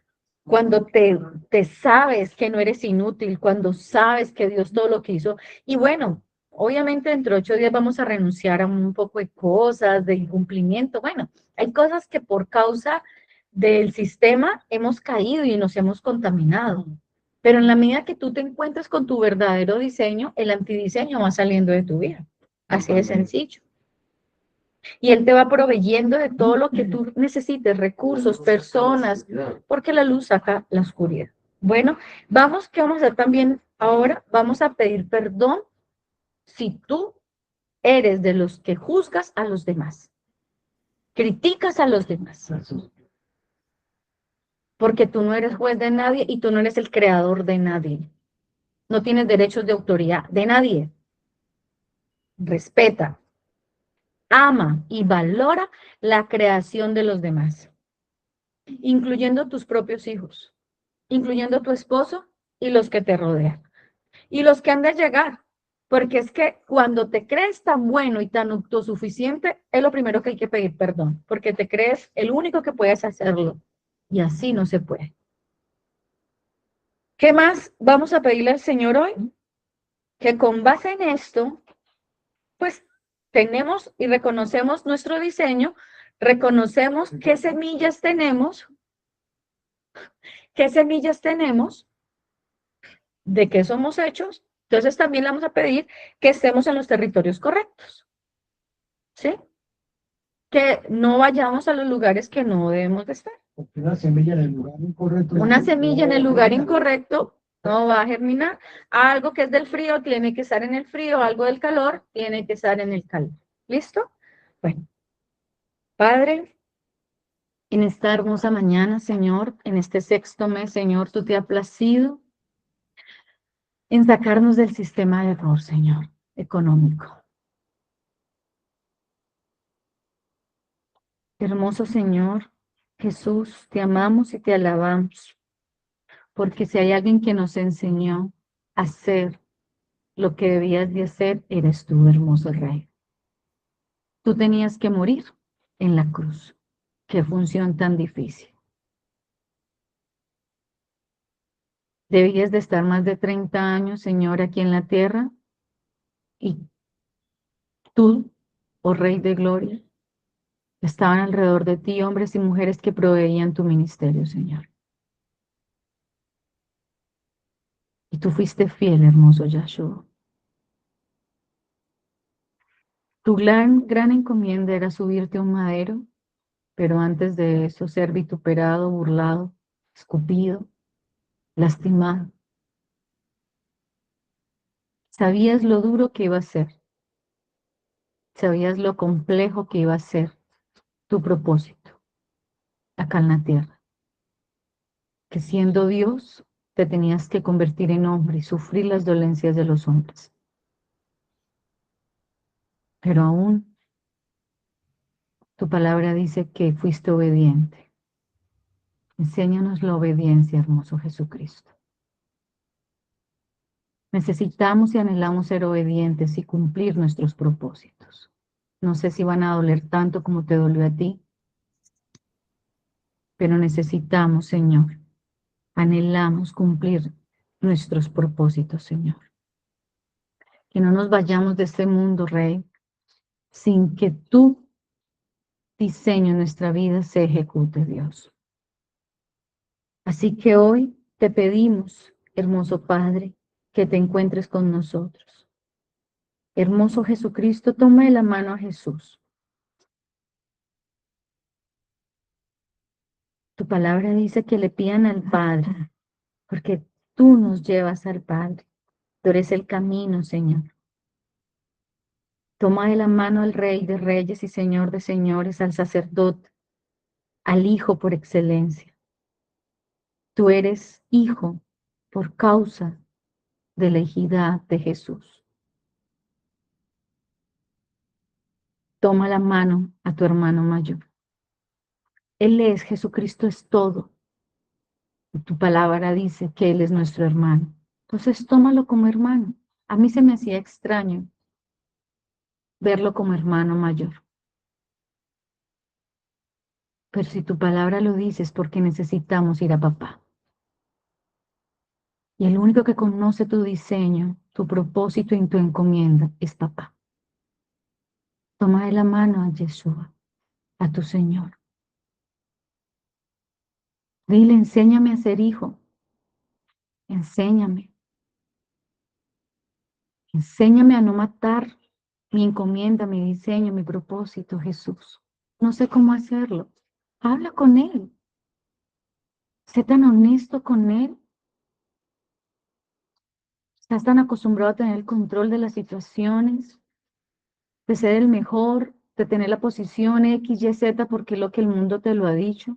cuando te sabes que no eres inútil, cuando sabes que Dios todo lo que hizo, y bueno, obviamente dentro de 8 días vamos a renunciar a un poco de cosas, de incumplimiento. Bueno, hay cosas que por causa del sistema hemos caído y nos hemos contaminado. Pero en la medida que tú te encuentres con tu verdadero diseño, el antidiseño va saliendo de tu vida. Así de sencillo. Y Él te va proveyendo de todo lo que tú necesites, recursos, personas, porque la luz saca la oscuridad. Bueno, ¿qué vamos a hacer también ahora? Vamos a pedir perdón si tú eres de los que juzgas a los demás, criticas a los demás, porque tú no eres juez de nadie y tú no eres el creador de nadie. No tienes derechos de autoridad de nadie. respeta, ama y valora la creación de los demás, incluyendo tus propios hijos, incluyendo tu esposo y los que te rodean, y los que han de llegar, porque es que cuando te crees tan bueno y tan autosuficiente, es lo primero que hay que pedir perdón, porque te crees el único que puedes hacerlo, y así no se puede. ¿Qué más vamos a pedirle al Señor hoy? Que con base en esto, pues tenemos y reconocemos nuestro diseño, reconocemos qué semillas tenemos, de qué somos hechos. Entonces también le vamos a pedir que estemos en los territorios correctos, ¿sí? Que no vayamos a los lugares que no debemos de estar. Porque una semilla en el lugar incorrecto. Una semilla en el lugar incorrecto no va a germinar. Algo que es del frío tiene que estar en el frío, algo del calor tiene que estar en el calor. ¿Listo? Bueno, Padre, en esta hermosa mañana, Señor, en este sexto mes, Señor, tú te has placido en sacarnos del sistema de error, Señor, económico. Hermoso Señor, Jesús, te amamos y te alabamos, porque si hay alguien que nos enseñó a hacer lo que debías de hacer, eres tú, hermoso Rey. Tú tenías que morir en la cruz. Qué función tan difícil. Debías de estar más de 30 años, Señor, aquí en la tierra, y tú, oh Rey de Gloria, estaban alrededor de ti hombres y mujeres que proveían tu ministerio, Señor. Y tú fuiste fiel, hermoso Yahshua. Tu gran encomienda era subirte a un madero, pero antes de eso ser vituperado, burlado, escupido, lastimado. Sabías lo duro que iba a ser, sabías lo complejo que iba a ser tu propósito acá en la tierra, que siendo Dios te tenías que convertir en hombre y sufrir las dolencias de los hombres. Pero aún tu palabra dice que fuiste obediente. Enséñanos la obediencia, hermoso Jesucristo. Necesitamos y anhelamos ser obedientes y cumplir nuestros propósitos. No sé si van a doler tanto como te dolió a ti, pero necesitamos, Señor, anhelamos cumplir nuestros propósitos, Señor. Que no nos vayamos de este mundo, Rey, sin que tu diseño en nuestra vida se ejecute, Dios. Así que hoy te pedimos, hermoso Padre, que te encuentres con nosotros. Hermoso Jesucristo, toma de la mano a Jesús. Tu palabra dice que le pidan al Padre, porque tú nos llevas al Padre. Tú eres el camino, Señor. Toma de la mano al Rey de Reyes y Señor de Señores, al sacerdote, al Hijo por excelencia. Tú eres hijo por causa de la hijidad de Jesús. Toma la mano a tu hermano mayor. Él es, Jesucristo es todo. Tu palabra dice que Él es nuestro hermano. Entonces tómalo como hermano. A mí se me hacía extraño verlo como hermano mayor. Pero si tu palabra lo dice es porque necesitamos ir a papá. Y el único que conoce tu diseño, tu propósito y tu encomienda es papá. Toma de la mano a Yeshua, a tu Señor. Dile, enséñame a ser hijo. Enséñame. Enséñame a no matar mi encomienda, mi diseño, mi propósito, Jesús. No sé cómo hacerlo. Habla con Él. Sé tan honesto con Él. Estás tan acostumbrado a tener el control de las situaciones, de ser el mejor, de tener la posición X, Y, Z, porque es lo que el mundo te lo ha dicho,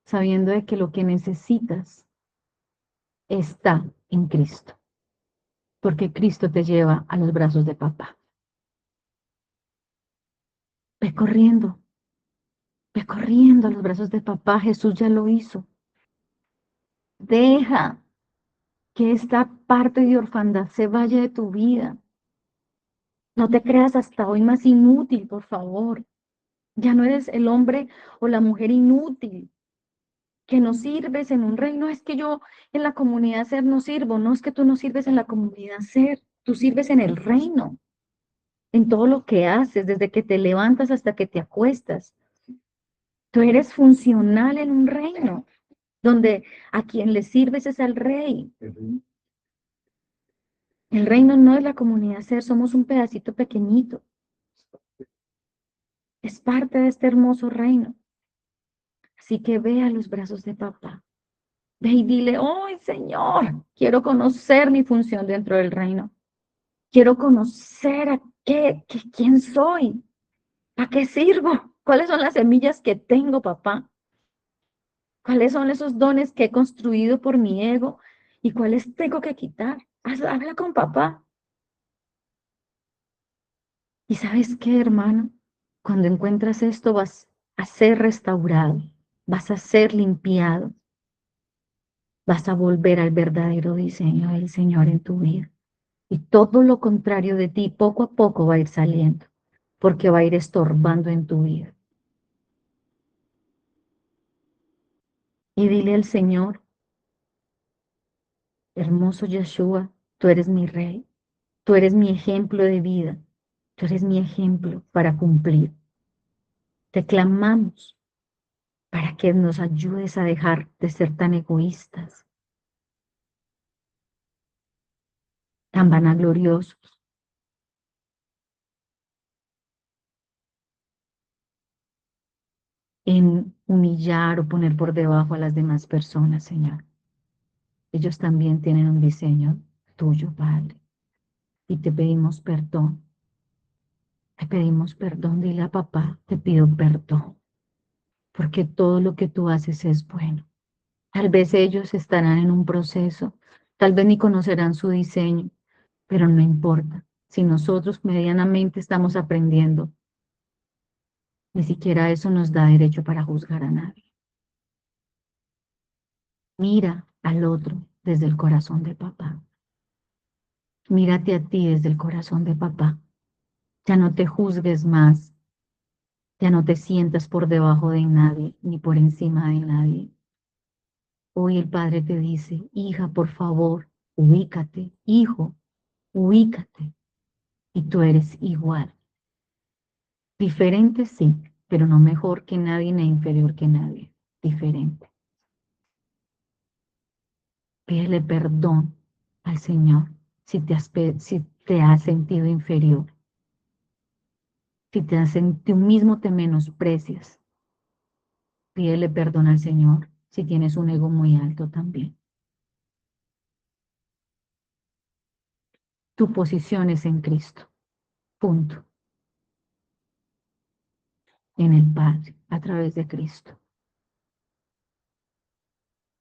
sabiendo de que lo que necesitas está en Cristo, porque Cristo te lleva a los brazos de papá. ve corriendo a los brazos de papá, Jesús ya lo hizo. Deja que esta parte de orfandad se vaya de tu vida. No te creas hasta hoy más inútil, por favor. Ya no eres el hombre o la mujer inútil que no sirves en un reino. Es que yo en la comunidad ser no sirvo. No es que tú no sirves en la comunidad ser, tú sirves en el reino, en todo lo que haces, desde que te levantas hasta que te acuestas. Tú eres funcional en un reino donde a quien le sirves es al rey. El reino no es la comunidad ser, somos un pedacito pequeñito. Es parte de este hermoso reino. Así que ve a los brazos de papá. Ve y dile, oh Señor, quiero conocer mi función dentro del reino. Quiero conocer quién soy, a qué sirvo, cuáles son las semillas que tengo, papá. ¿Cuáles son esos dones que he construido por mi ego y cuáles tengo que quitar? Habla con papá. ¿Y sabes qué, hermano? Cuando encuentras esto vas a ser restaurado, vas a ser limpiado, vas a volver al verdadero diseño del Señor en tu vida. Y todo lo contrario de ti poco a poco va a ir saliendo, porque va a ir estorbando en tu vida. Y dile al Señor, hermoso Yeshua, tú eres mi rey, tú eres mi ejemplo de vida, tú eres mi ejemplo para cumplir. Te clamamos para que nos ayudes a dejar de ser tan egoístas, tan vanagloriosos, en humillar o poner por debajo a las demás personas, Señor. Ellos también tienen un diseño tuyo, Padre. Y te pedimos perdón. Te pedimos perdón, dile a papá, te pido perdón, porque todo lo que tú haces es bueno. Tal vez ellos estarán en un proceso, tal vez ni conocerán su diseño, pero no importa. Si nosotros medianamente estamos aprendiendo, ni siquiera eso nos da derecho para juzgar a nadie. Mira al otro desde el corazón de papá. Mírate a ti desde el corazón de papá. Ya no te juzgues más. Ya no te sientas por debajo de nadie ni por encima de nadie. Hoy el Padre te dice, hija, por favor, ubícate, hijo, ubícate. Y tú eres igual. Diferente sí, pero no mejor que nadie ni inferior que nadie. Diferente. Pídele perdón al Señor si te has sentido inferior. Si tú mismo te menosprecias. Pídele perdón al Señor si tienes un ego muy alto también. Tu posición es en Cristo. Punto. En el Padre, a través de Cristo.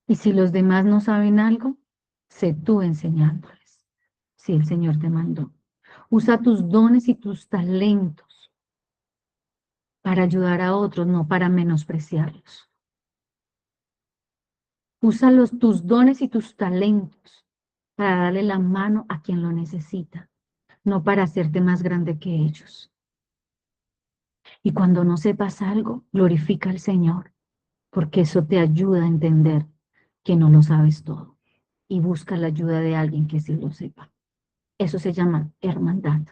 Y si los demás no saben algo, sé tú enseñándoles. Si el Señor te mandó. Usa tus dones y tus talentos para ayudar a otros, no para menospreciarlos. Usa tus dones y tus talentos para darle la mano a quien lo necesita, no para hacerte más grande que ellos. Y cuando no sepas algo, glorifica al Señor, porque eso te ayuda a entender que no lo sabes todo y busca la ayuda de alguien que sí lo sepa. Eso se llama hermandad.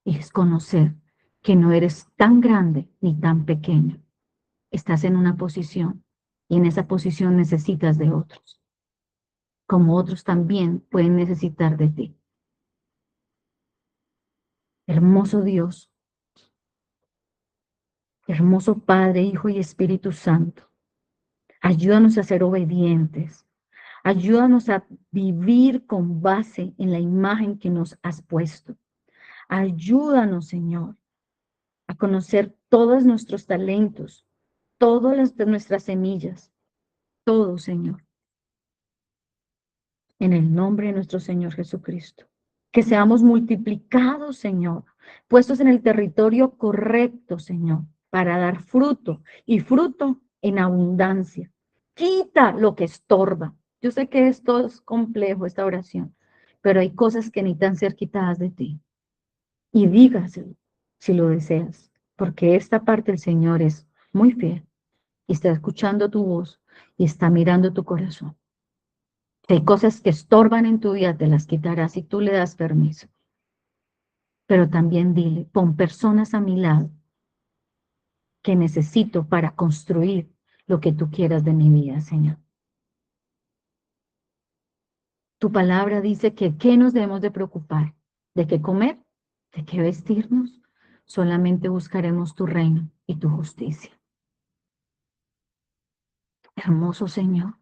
Es conocer que no eres tan grande ni tan pequeño. Estás en una posición y en esa posición necesitas de otros, como otros también pueden necesitar de ti. Hermoso Dios, hermoso Padre, Hijo y Espíritu Santo, ayúdanos a ser obedientes. Ayúdanos a vivir con base en la imagen que nos has puesto. Ayúdanos, Señor, a conocer todos nuestros talentos, todas nuestras semillas, todo, Señor, en el nombre de nuestro Señor Jesucristo. que seamos multiplicados, Señor, puestos en el territorio correcto, Señor, para dar fruto y fruto en abundancia. Quita lo que estorba. Yo sé que esto es complejo, esta oración, pero hay cosas que necesitan ser quitadas de ti. Y dígaselo si lo deseas, porque esta parte del Señor es muy fiel y está escuchando tu voz y está mirando tu corazón. Si hay cosas que estorban en tu vida, te las quitará si tú le das permiso. Pero también dile, pon personas a mi lado que necesito para construir lo que tú quieras de mi vida, Señor. Tu palabra dice que ¿qué nos debemos de preocupar? ¿De qué comer? ¿De qué vestirnos? Solamente buscaremos tu reino y tu justicia. Hermoso Señor,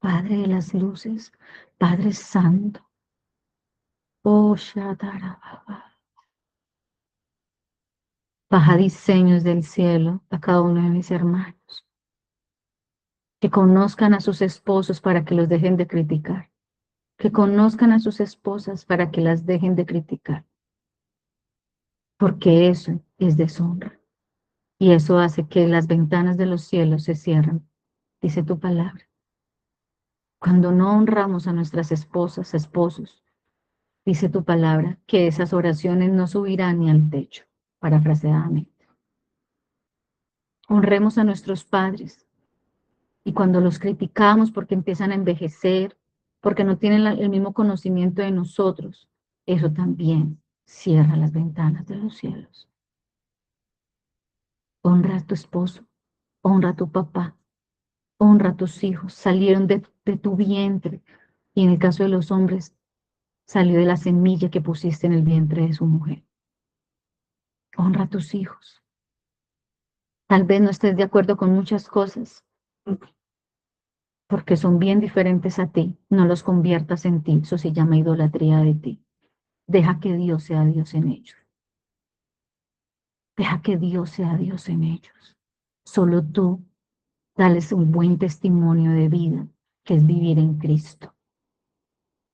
Padre de las luces, Padre Santo. Oh, Shadarababa. Baja diseños del cielo a cada uno de mis hermanos. Que conozcan a sus esposos para que los dejen de criticar. Que conozcan a sus esposas para que las dejen de criticar. Porque eso es deshonra. Y eso hace que las ventanas de los cielos se cierren, dice tu palabra. Cuando no honramos a nuestras esposas, esposos, dice tu palabra, que esas oraciones no subirán ni al techo, parafraseadamente. Honremos a nuestros padres. Y cuando los criticamos porque empiezan a envejecer, porque no tienen el mismo conocimiento de nosotros, eso también cierra las ventanas de los cielos. Honra a tu esposo, honra a tu papá, honra a tus hijos. Salieron de tu vientre. Y en el caso de los hombres, salió de la semilla que pusiste en el vientre de su mujer. Honra a tus hijos. Tal vez no estés de acuerdo con muchas cosas, porque son bien diferentes a ti. No los conviertas en ti. Eso se llama idolatría de ti. Deja que Dios sea Dios en ellos. Deja que Dios sea Dios en ellos. Solo tú, dales un buen testimonio de vida, que es vivir en Cristo.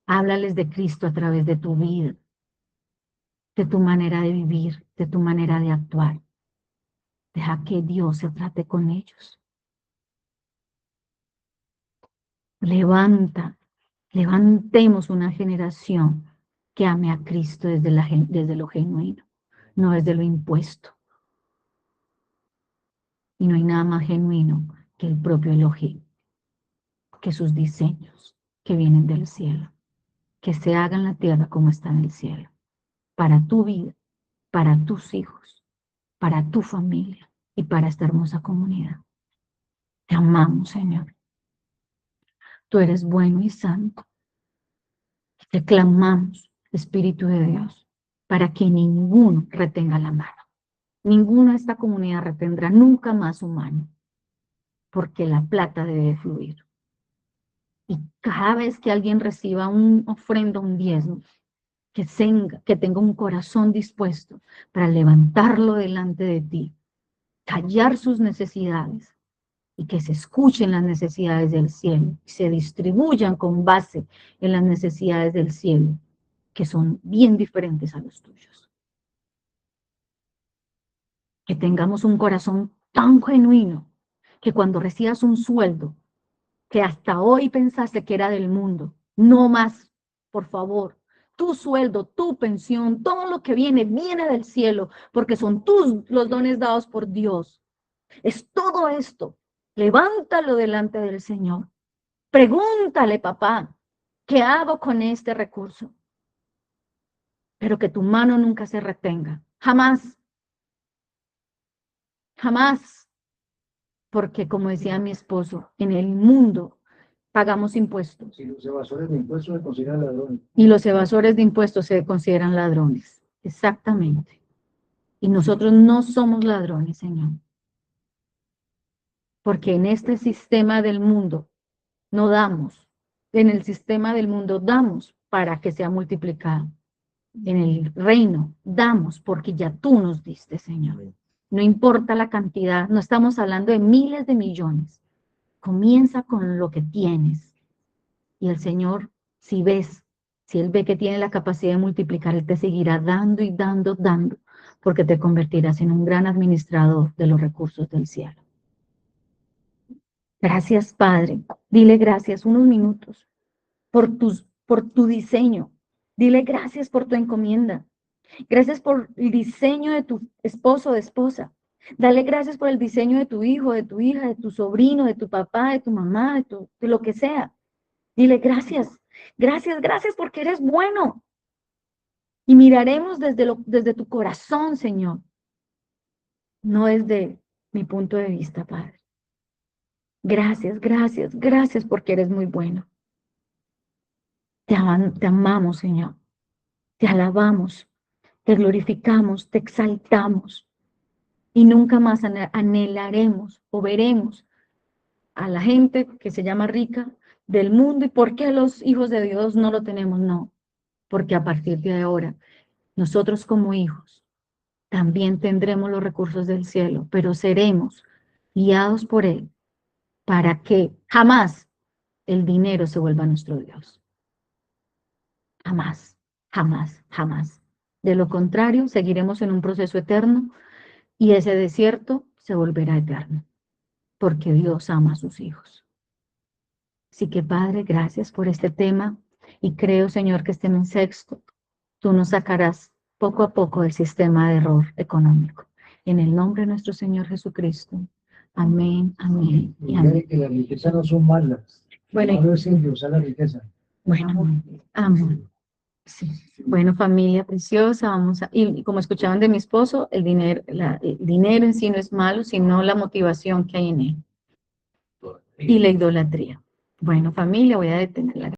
Háblales de Cristo a través de tu vida, de tu manera de vivir, de tu manera de actuar. Deja que Dios se trate con ellos. Levantemos una generación que ame a Cristo desde lo genuino, no desde lo impuesto. Y no hay nada más genuino que el propio Elohim, que sus diseños que vienen del cielo, que se hagan en la tierra como está en el cielo, para tu vida, para tus hijos, para tu familia y para esta hermosa comunidad. Te amamos, Señor. Tú eres bueno y santo. Te clamamos, Espíritu de Dios, para que ninguno retenga la mano. Ninguno de esta comunidad retendrá nunca más su mano, porque la plata debe fluir. Y cada vez que alguien reciba una ofrenda, un diezmo, que tenga un corazón dispuesto para levantarlo delante de ti, callar sus necesidades y que se escuchen las necesidades del cielo y se distribuyan con base en las necesidades del cielo, que son bien diferentes a los tuyos. Que tengamos un corazón tan genuino que cuando recibas un sueldo que hasta hoy pensaste que era del mundo, no más, por favor. Tu sueldo, tu pensión, todo lo que viene, viene del cielo, porque son los dones dados por Dios. Es todo esto. Levántalo delante del Señor. Pregúntale, papá, ¿qué hago con este recurso? Pero que tu mano nunca se retenga. Jamás. Jamás. Porque como decía mi esposo, en el mundo pagamos impuestos. Y los evasores de impuestos se consideran ladrones. Y los evasores de impuestos se consideran ladrones. Exactamente. Y nosotros no somos ladrones, Señor. Porque en este sistema del mundo no damos. En el sistema del mundo damos para que sea multiplicado. En el reino damos porque ya tú nos diste, Señor. No importa la cantidad, no estamos hablando de miles de millones. Comienza con lo que tienes. Y el Señor, si ves Si Él ve que tiene la capacidad de multiplicar, Él te seguirá dando y dando, dando, porque te convertirás en un gran administrador de los recursos del cielo. Gracias, Padre. Dile gracias unos minutos por tu diseño. Dile gracias por tu encomienda. Gracias por el diseño de tu esposo o de esposa. Dale gracias por el diseño de tu hijo, de tu hija, de tu sobrino, de tu papá, de tu mamá, de lo que sea. Dile gracias, gracias, gracias porque eres bueno. Y miraremos desde tu corazón, Señor, no desde mi punto de vista, Padre. Gracias, gracias, gracias porque eres muy bueno. Te amamos, Señor. Te alabamos, te glorificamos, te exaltamos. Y nunca más anhelaremos o veremos a la gente que se llama rica del mundo. ¿Y por qué los hijos de Dios no lo tenemos? No, porque a partir de ahora, nosotros como hijos también tendremos los recursos del cielo, pero seremos guiados por Él para que jamás el dinero se vuelva nuestro Dios. Jamás, jamás, jamás. De lo contrario, seguiremos en un proceso eterno y ese desierto se volverá eterno, porque Dios ama a sus hijos. Así que, Padre, gracias por este tema y creo, Señor, que este mensaje tú nos sacarás poco a poco del sistema de error económico. En el nombre de nuestro Señor Jesucristo. Amén, amén y amén. Que las riquezas no son malas. Bueno, No es endiosa la riqueza. bueno, amor. Sí. Bueno, familia preciosa, y como escuchaban de mi esposo, el dinero en sí no es malo, sino la motivación que hay en él y la idolatría. Bueno, familia, voy a detener la